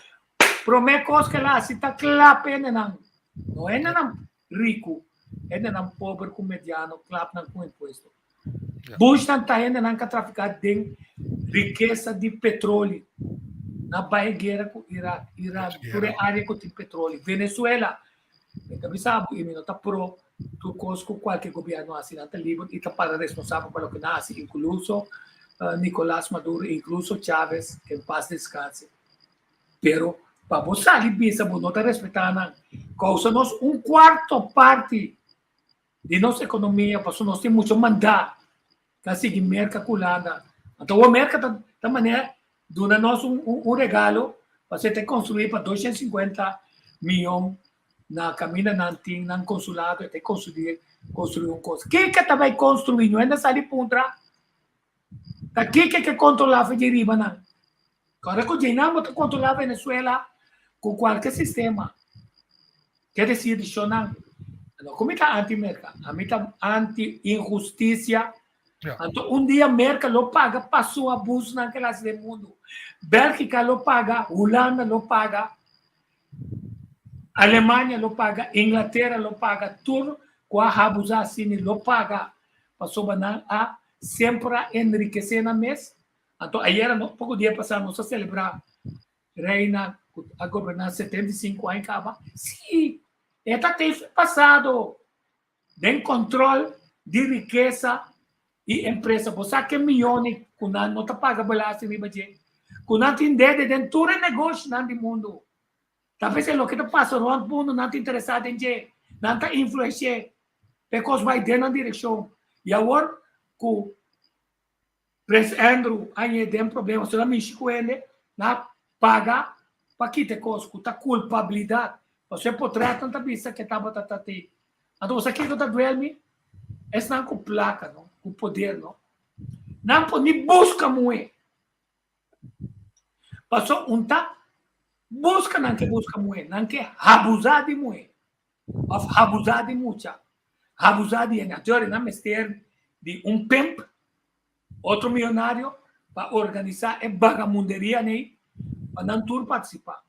Promete que lá se está clap não. Não é não rico, é não pobre com mediano, clap não com imposto. Bush não está ainda não traficar de riqueza de petróleo. Na guerra com Irã por área que tem petróleo. Venezuela, também sabe, e não está pro tu cosco qualquer governo assim não está livre e está para responsável pelo que nasce, incluso Nicolás Maduro, incluso Chávez, que em paz descanse. Pero para você ali bisa, não está respeitando, causa nós quarto parte de nossa economia, para nós temos muito mandar, que seguir merca culada. Então o mercado da maneira dona nós regalo para você ter construir para 250 milhões na caminha nanting ng consulado até construir coisa. Quem que vai construir? Não é nessa ali puntra. Tá quem que controlava de riba não? Agora que o Jainam está controlar a Venezuela com qualquer sistema. Quer dizer, isso não. Como está anti-merca? A mim está anti-injustiça. Então, dia a merca lo paga, passou abuso naquela cidade do mundo. Bélgica lo paga, Holanda lo paga, Alemanha lo paga, Inglaterra lo paga, tudo com a abusar assim lo paga. Passou a sempre enriquecer na mesa. Então, aí era pouco dia passado, nós celebrar reina a governar 75 anos, acaba. Sim, esta tem passado. Tem controle de riqueza e empresa. Você que milhões, quando não te paga balança, quando tem dede dentro do negócio no mundo. Talvez é o que passa no mundo, não está interessado em você, não está influenciando, porque vai dentro da direção. E agora, com o Prince Andrew, aí tem problema, se não mexe com ele, não paga para que te cosco, tá culpabilidade. Você pode tratar tanta vista que estava tatati. Então, você quer que eu duelme? É não com placa, não? Com poder, não? Não pode buscar muito. Passou tá busca não que busca muito, não que abusar de muito. Abusar de muita. Abusar de na teoria, não mestre de pimp, outro milionário, para organizar a vagamunderia nem para não tour participar.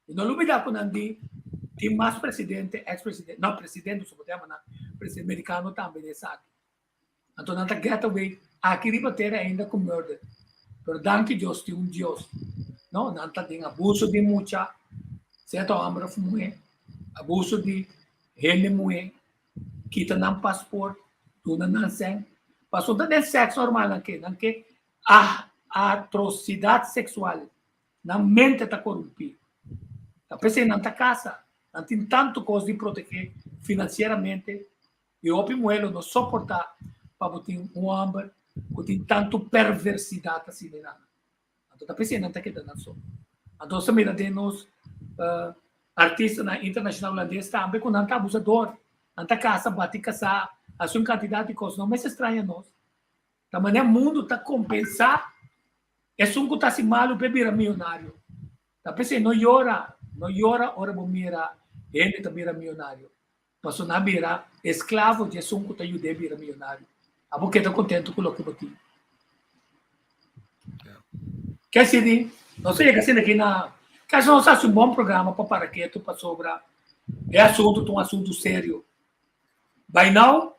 E não olvidar que não tem mais presidente, ex-presidente, não presidente, só podemos na presidente americano também nessa aqui. Então não está getaway aqui riba ter ainda com murder. Pero danke Deus tem Deus. Não está tem abuso de mucha, certo ambra fumue, abuso de rende mue, quita não passaporte, tu não sem. Passou de sexo normal não que a atrocidade sexual na mente está corrompida. A pessoa não está casa, não tem tanto coisa de proteger financeiramente e o pimuelo não suporta para ter um homem que tem tanto perversidade assim de nada. Então a pessoa não está quedando só. Então se mira de nós artistas na internacional holandês também com não está abusador, não está casa, bate casa, a sua quantidade de coisas não me estranha nós. Da maneira o mundo está compensar é um que está assim malo para virar milionário. A pessoa não llora, ora vou mirar, ele está virar milionário. Mas não vira escravo de um que está ajudando a virar milionário. A porque está contente com o que você quer dizer, não sei que aqui na que nós fazemos um bom programa para paraquedo para sobrar é um assunto sério. Vai não,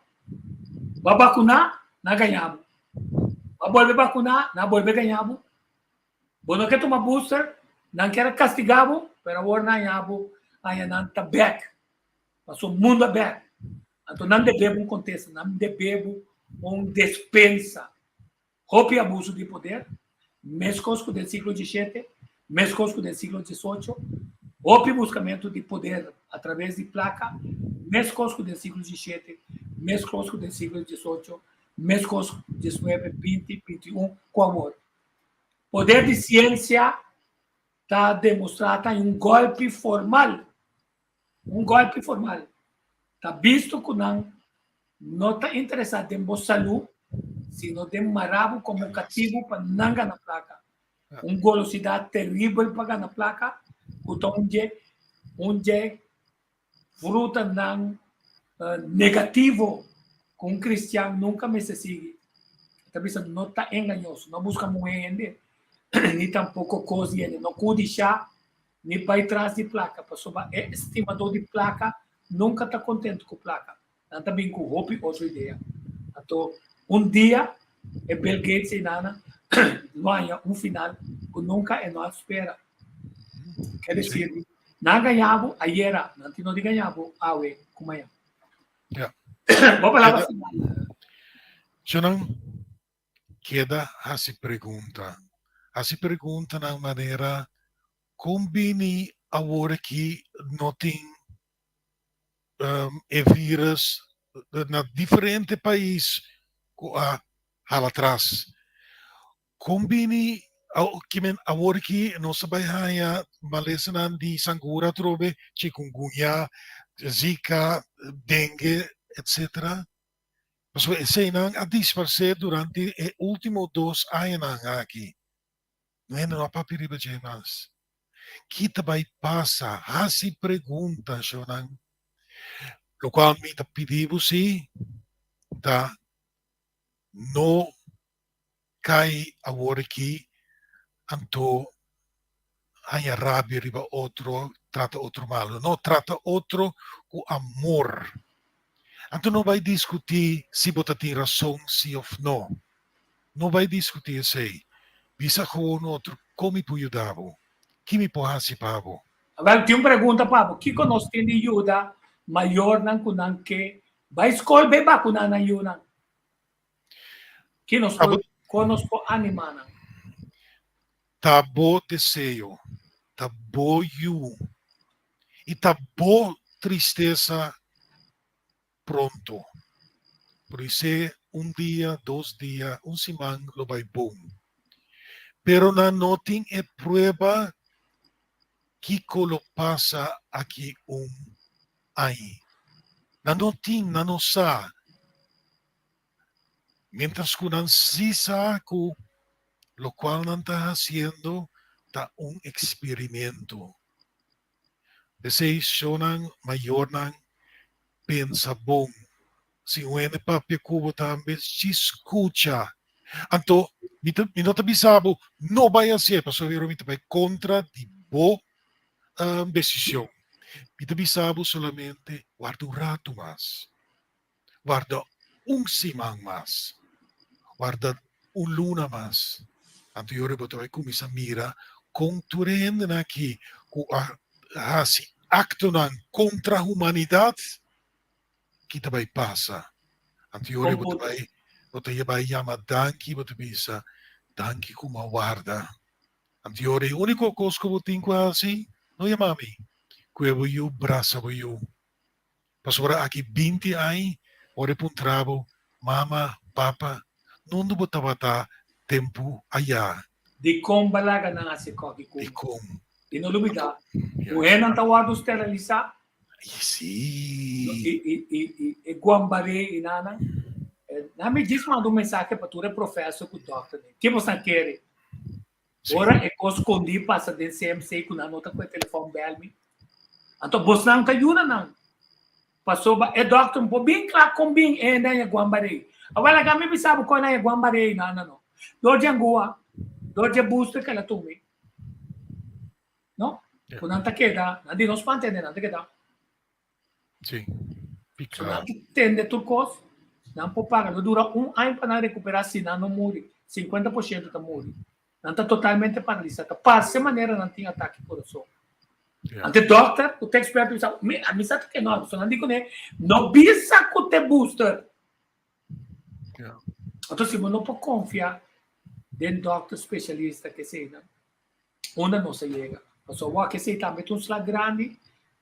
vai vacinar, não ganhamos. Vai volver vacinar, não volver ganhamos. Bom, não quer tomar booster, não quer castigado, pero agora não ganhamos, aí não está back. Passou o mundo aberto. Então não devemos contexto, não devemos despensa. Roupa e abuso de poder, mescosco do século XVII, mescosco do século XVIII, roupa e buscamento de poder através de placa, mescosco do século XVII, mescosco do século XVIII, mescosco XIX, XX, XXI, com amor. Poder de ciência está demonstrado em um golpe formal. Um golpe formal. Está visto que não está interessado em boa saúde, sino de marabo como cativo para não ganhar placa. Uma velocidade terrível para ganhar placa, onde fruta não negativo com um cristiano nunca me se sigue. Então, não está enganoso, não busca moeda, nem tampouco coisa, não cuide chá, nem para trás de placa. Pessoa é estimador de placa, nunca está contente com placa. Não também com roupa, outra ideia. Então, um dia, é Bill Gates e Nana, ganha um final que nunca é nós espera. Quer dizer, não ganhava, aí era, não tinha de ganhava, awe, como é. Vou falar para final. Eu não queda a se pergunta. A se pergunta na maneira combine agora que não tem vírus na diferente país lá atrás. Combine agora que nós vai ganhar malesna de sangura trobe, chikungunya, zika, dengue, etc. Mas esse não a disparar durante os últimos 2 anos aqui. Não é uma papiriba de mais. Kita vai passar, se pergunta, Shonan. O qual me pedimos se tá não cai agora aqui anto hanya rabia riba outro trata outro mal, não trata outro com amor. Então não vai discutir se você tem razão, sim ou não. Não vai discutir isso aí. Bisa com outro, como me ajudar? Que me pode participar? Agora, tem uma pergunta, Pablo. Que nós temos de ajuda maior não que vai escolher bem vacunar na ajuda? Que nós podemos animar? Tá bom desejo, tá bom e tá bom tristeza pronto. Por isso, dia, 2 dias, semana, lo vai bom. Pero não tem prova que lo passa aqui aí. Não tem, não sabe. Mientras que não se sabe, lo qual não está fazendo, está experimento. Desejo maior não pensa bom. Se o papi cubo também se escuta, Anto, minota bisabo, no vai a ser, paso vero mita vai contra di bo decisión. Mita bisabo solamente guarda un rato más. Guarda un simang más. Guarda un luna más. Anto yo reboto vai kumisa mira kung turende na ki ku hasi acto nan contra humanidad kita vai pasa. Anto yo reboto vai Bote je bij Yama danki, bote bisa danki kuma guarda. Antiore unico cosco botin quasi, no yamami. Cuevo yu brasa yu. Pasora aqui 20 ai, ore puntravo, mama, papa, non do botavata tempo aya. Di kom balaga na nga si Koki Kum. Di kom. Inulubida. Uhen ang tawado sterilisa. Sì. E guambare inanang. Nami diz mandou mensagem para tu professor com o doctor. Que você quer? Ora é que eu escondi passa dentro CMC com a nota com o telefone belmi. Então você não tá ajuda não. Passou é doctor um bem claro com bem é na guambare. Agora que me pensava com na guambare não. Doje angua, doje booster que ela tome. Não? Quando não tá queda, não nos pantene não tá queda. Sim. Pica. Não entende tudo coisa. Não pode pagar, não dura ano para recuperar se não morre, 50% está morre. Não está totalmente paralisado. Passa de maneira não tem ataque coração. Ante doctor, o expert diz, a mim sabe que não, só não digo né, não bisa que te booster. Então se não pode confiar em doctor especialista que seja, onde não se chega. Só o que se também um slag grande,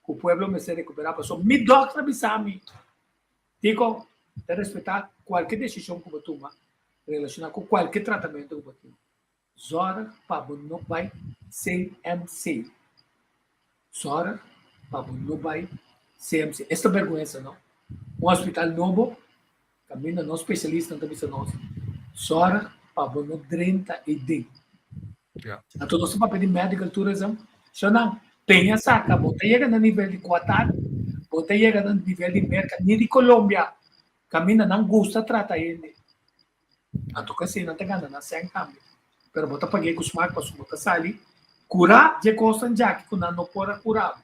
que o povo me se recuperar, só me doctor bisami. Digo de respeitar qualquer decisão que você toma relacionada com qualquer tratamento que você toma. Zora para não vai CMC. Zora para não vai CMC. Esta vergonha não. Um hospital novo, caminha não especialista não também nós. Zora para não 30 e D. Então nós vamos pedir medical tourism. Só não tenha saca, você chega no nível de Qatar, você chega no nível de mercado de Colômbia. Camina não gosta de tratar ele. Então, assim, não tem gana, não sem cambio. Pero bota paguei com os marcos, bota sali, curar de costa já que não pode curar.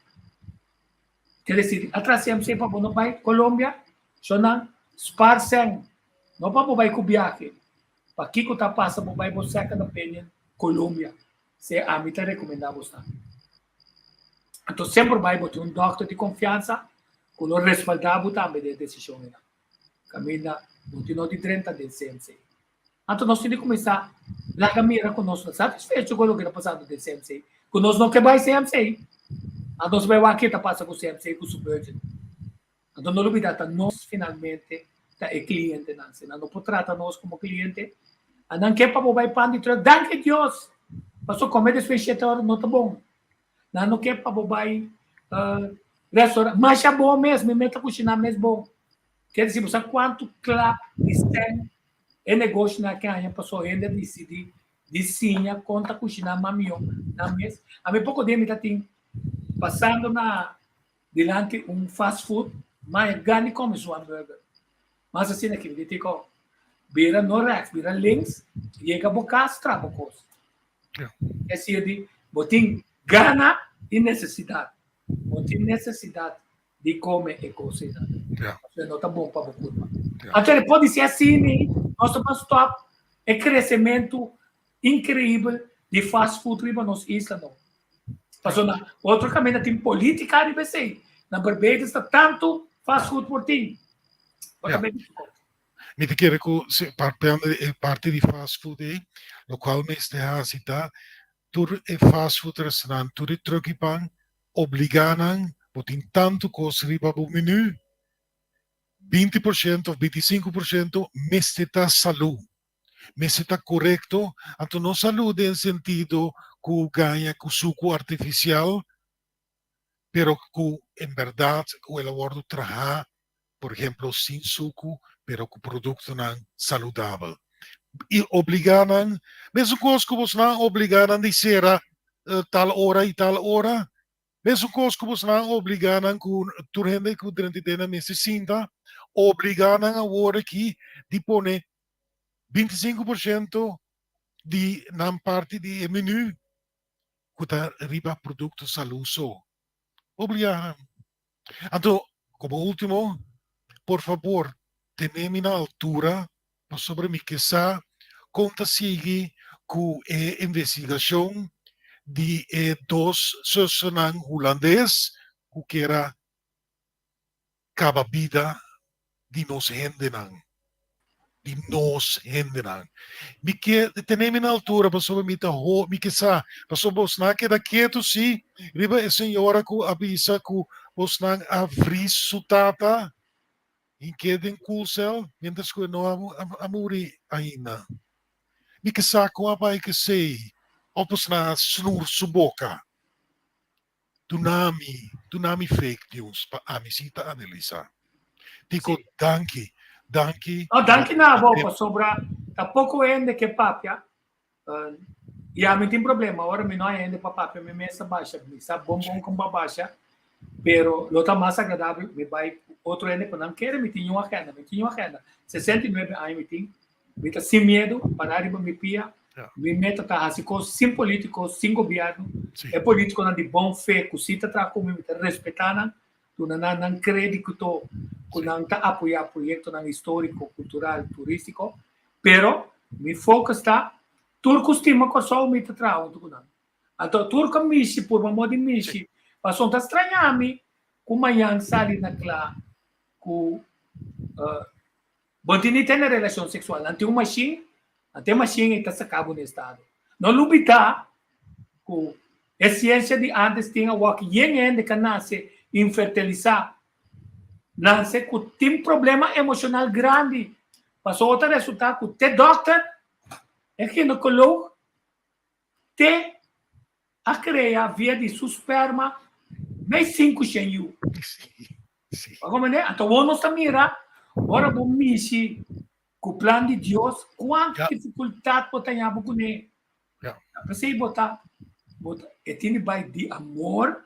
Quer dizer, atrás sempre para não vai Colômbia, só não sparsem, não para vai com viagem. Para que está passando, vai você second opinion Colômbia. Se a mim te recomendava você. Então, sempre vai botar um doctor de confiança, com o respaldado também da decisão. Camina, não de 30 de CMC. Então, nós temos que começar a caminhar com nós satisfeitos com o que está passando de CMC. Com nós não quer CMC. Então, nós vamos aqui está passando com o CMC com o Subvirgin. Então, não olvidar que nós finalmente é cliente. Não pode tratar nós como cliente. Não quer para o pan de troca. Danke Deus. Passou comer desfechetor não está bom. Não quer para o restaurante. Mas é bom mesmo. Me meta cozinhar mesmo bom. Quer dizer, você quanto claro tem é negócio na que a pessoa ainda decide desenha conta cozinhar mamião na mesa. A mim pouco de mim tá passando na delante fast food, mas ganhe come um hambúrguer. Mas assim aqui, ele digo, vira no rex, vira links, chega a boca, trava coisa. É assim, de botin gana e necessidade. Botin necessidade de comer e cozinhar. Não está bom para você. Então, pode ser assim, nós estamos top, é crescimento incrível de fast food na nossa isla. Outro caminho tem política de BC. Na Barbados está tanto fast food por ti. Me te quiero que parte de fast food, lo cual me está cita, tur e fast food restaurant, tur e troquipan, obliganan, botin tanto coisa riba o menu, 20% ou 25% me está saúde. Me está correto, então não saúde em sentido que ganha com suco artificial, pero que em verdade o elaborado traja, por exemplo, sem suco, pero com produto não saudável. E obrigaram, mesmo coisa que você não obrigaram a dizer tal hora e tal hora, mesmo coisa que você não obrigaram com turende que durante a me se sinta, obrigaram a hora aqui de pôr 25% na parte de menu kuta riba productos al uso. Obrigado. Então, como último, por favor, teneme na altura sobre mi quizá conta sigue com a investigação de dois sociedades holandês que era cada vida de nos hendenan. De nos hendenan. Mi que teneme na altura sobre mi taho, mi quizá, sobre os na que da quieto si, riba a senhora que avisa que os na avris sutata, em que den kulsel, mientras que não amuri ainda. Mi quizá com a pai que sei, opos na snur suboka. Tunami fake news pa amisita Anelisa. Dico danke. No, danke na vo sobra tapoco ende que papia. E a mim tem problema, agora me não ende para papia, me mesa baixa, me sabe bom com baixa. Pero lo tá mais agradável, me vai outro ende para não querer, me tinha uma agenda. 69 anos me tinha. Me tá sem medo, para arriba me pia. Me meta tá assim, sem político, sem governo. É político não de bom fé, que se tá com me respeitando, tu não crédito que não tá apoiar projeto não histórico, cultural, turístico, pero me foco está turco estima que só me tá onde não. Então turco mishi por uma moda mishi, passou tá estranhar-me como amanhã sai na clá, com botini tem relação sexual, não tem uma machine, até machine está sacado no estado. Não lubita com a ciência de antes tinha o que de que nasce infertilizar, nasce com tem problema emocional grande, passou outro resultado com te doctor, é ginecólogo, te a criar via de seu esperma, mais 5 chenyu. Como é? Então vamos mirar, ora vamos mexer com o plano de Deus, quanta dificuldade pode ter com ele. Você botar, e tem de amor,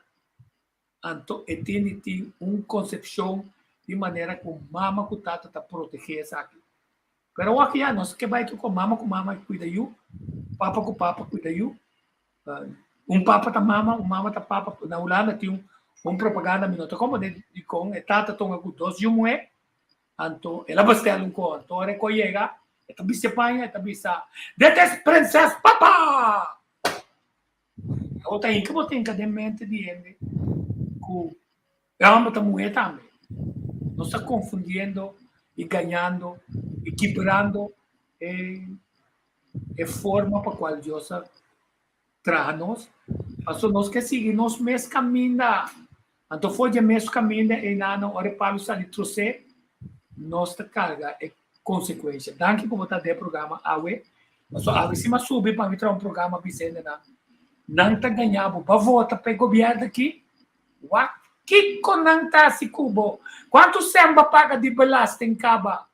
então e tem uma concepção de maneira como mama com tata tá proteger essa aqui. Pero aqui já nós que vai com mama cuida eu, papa com papa cuida eu. Papa tá mama tá papa. Na Holanda tem propaganda minuto como de com tata tonga com dois jumoé. Então ela bastel com então é que chega, esta bisa panha, esta bisa. Detes princess papa. Outra aí que você tem que mente de ele com ama tá mulher também. Não está confundindo e ganhando, equiparando a forma para a qual Deus traz-nos. Então, nós que seguimos o mesmo caminho. Então, foi o mesmo caminho e não hora para os ali trouxer nossa carga e consequência. Danke por botar o programa Awe. Mas a cima subir para entrar programa Vicente não está ganhando para votar para o governo aqui. Que conanta si Cubo? Quanto samba paga de belasta em Caba?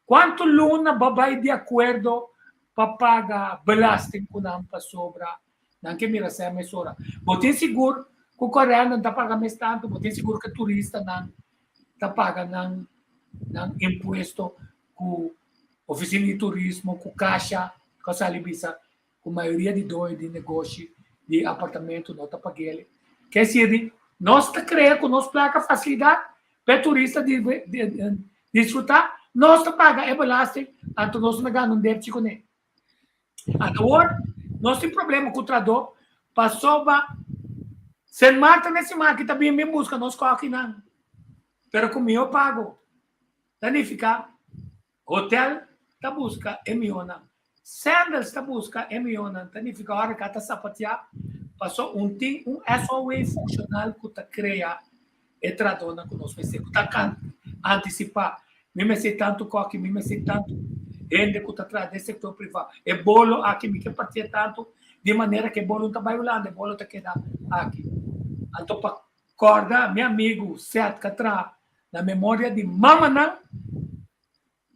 Quanto luna babay de acordo para pagar belasta em Kunam para sobra? Não que mira se a mesura. Botem seguro que o coreano não está pagando mais tanto. Botem seguro que o turista não está pagando imposto com oficina de turismo, com caixa, com a salibisa, com a maioria de dois de negócio de apartamento não está pagando. Quer dizer, nós está criando com nossa placa facilidade para o turista desfrutar, nós está pagando é belastante, então nós não ganhamos débito com ele. Agora, nós temos problema com o tradutor, passou para Sem Marta nesse marco também me busca, nós aqui não. Pero comigo eu pago. Danifica, hotel está busca é miona, sandals está busca é miona, danifica hora que está sapatear. Passou um SOE funcional que está criando e tradona com nós, que está antecipar. Me sei tanto coque, me sei tanto gente que está atrás do setor privado. E bolo aqui me quer partir tanto, de maneira que bolo não está bailando, e bolo está quedando aqui. Então, para acordar, meu amigo, certo que atrás, na memória de Mama,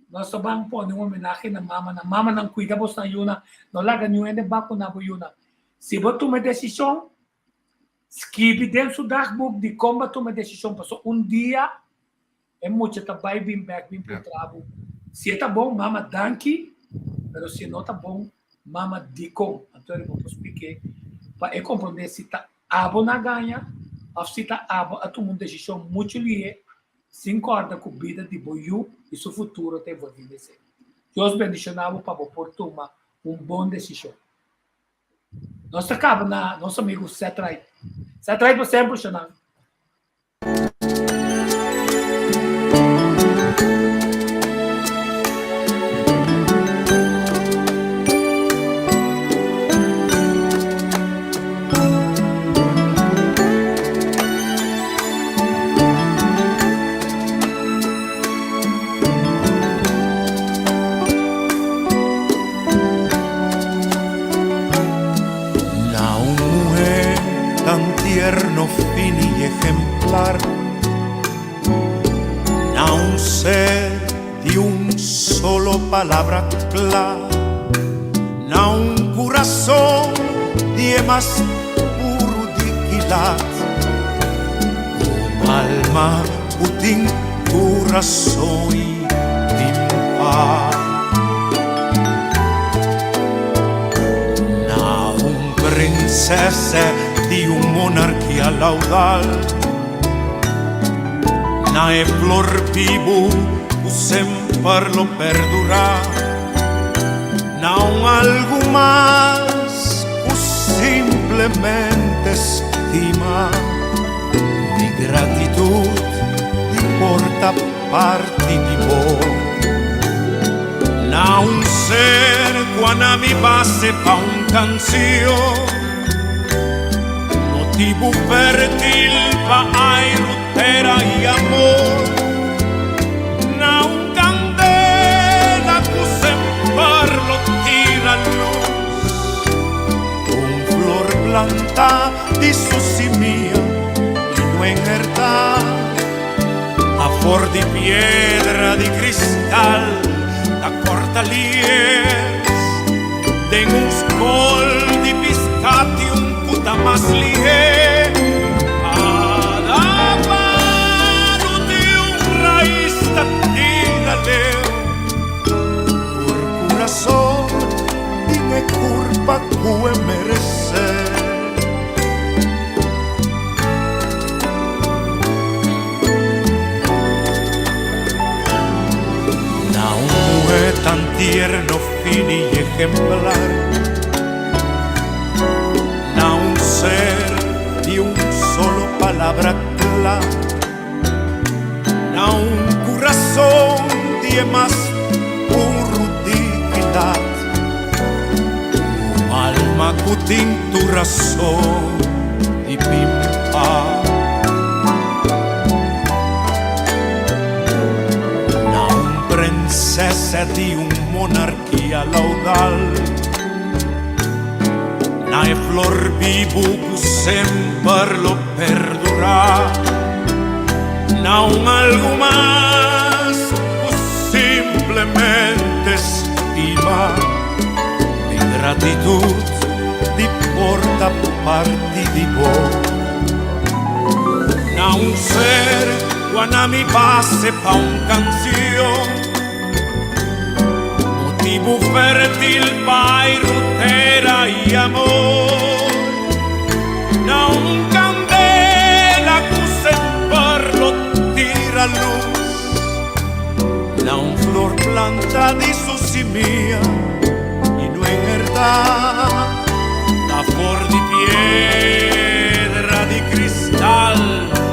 nós vamos pôr uma homenagem na Mama não cuida, você não yuna, não larga nenhum de baco na yuna. Se você toma decisão, escreve dentro do dagbook de como toma decisão. Passou dia, é muito trabalho, bem back, bem para o trabalho. Se está bom, mama, danke. Pero se não tá bom, mama dico, então eu vou explicar para eu compreender se tá abo na ganha, ou se tá abo a tomar uma decisão muito lié, se concorda com a vida de boiú e seu futuro te vai vir ser. Deus bendicionava para você tomar uma boa decisão. Nós acaba na nosso amigo Seth Wright. Seth Wright para sempre, Xanão. Ejemplar, a un ser de un solo palabra clara, a un corazón de más puro dignidad, un alma putin corazón y paz, a un princesa di un monarchia laudal, na e flor vivo u sempre lo perdurà, na un algo más u simplemente estima di gratitud di porta parte di voi, na un ser quando mi base pa un canzio motivo fértil pa ai rutera y amor, na un candela que sempre lo tira luz, un flor planta di su simia y no en verdad, a for di piedra di cristal, da corta lies, de un scol di piscati un puta más lié, a mano de un raíz tírale, por corazón y me curva que merecer. Na un mujer tan tierno, fino y ejemplar, na un ser de un solo palabra clara, na un corazón de más puro dignidad, un alma que tiene tu razón y pimpa, na un princesa de un monarquía laudal, na e flor vivo que sempre lo perdurà, na un algo más que simplemente estima di gratitud di porta parte di voi, na un ser quando mi passe pa un canzio motivo fértil pa rutera y amor, na un candela que sempre lo tira luz, na un flor planta di su simia y no en verdad, la flor di piedra di cristal,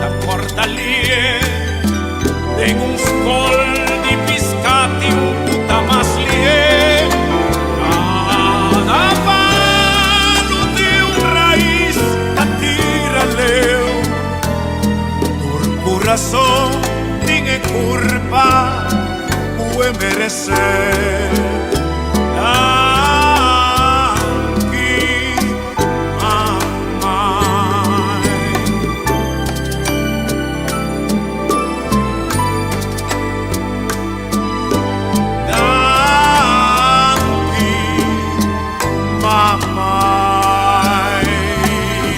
la corta lie, en un scol di piscati un puta más lié, cada mano de un raíz tírale, por corazón tiene curva puede merecer.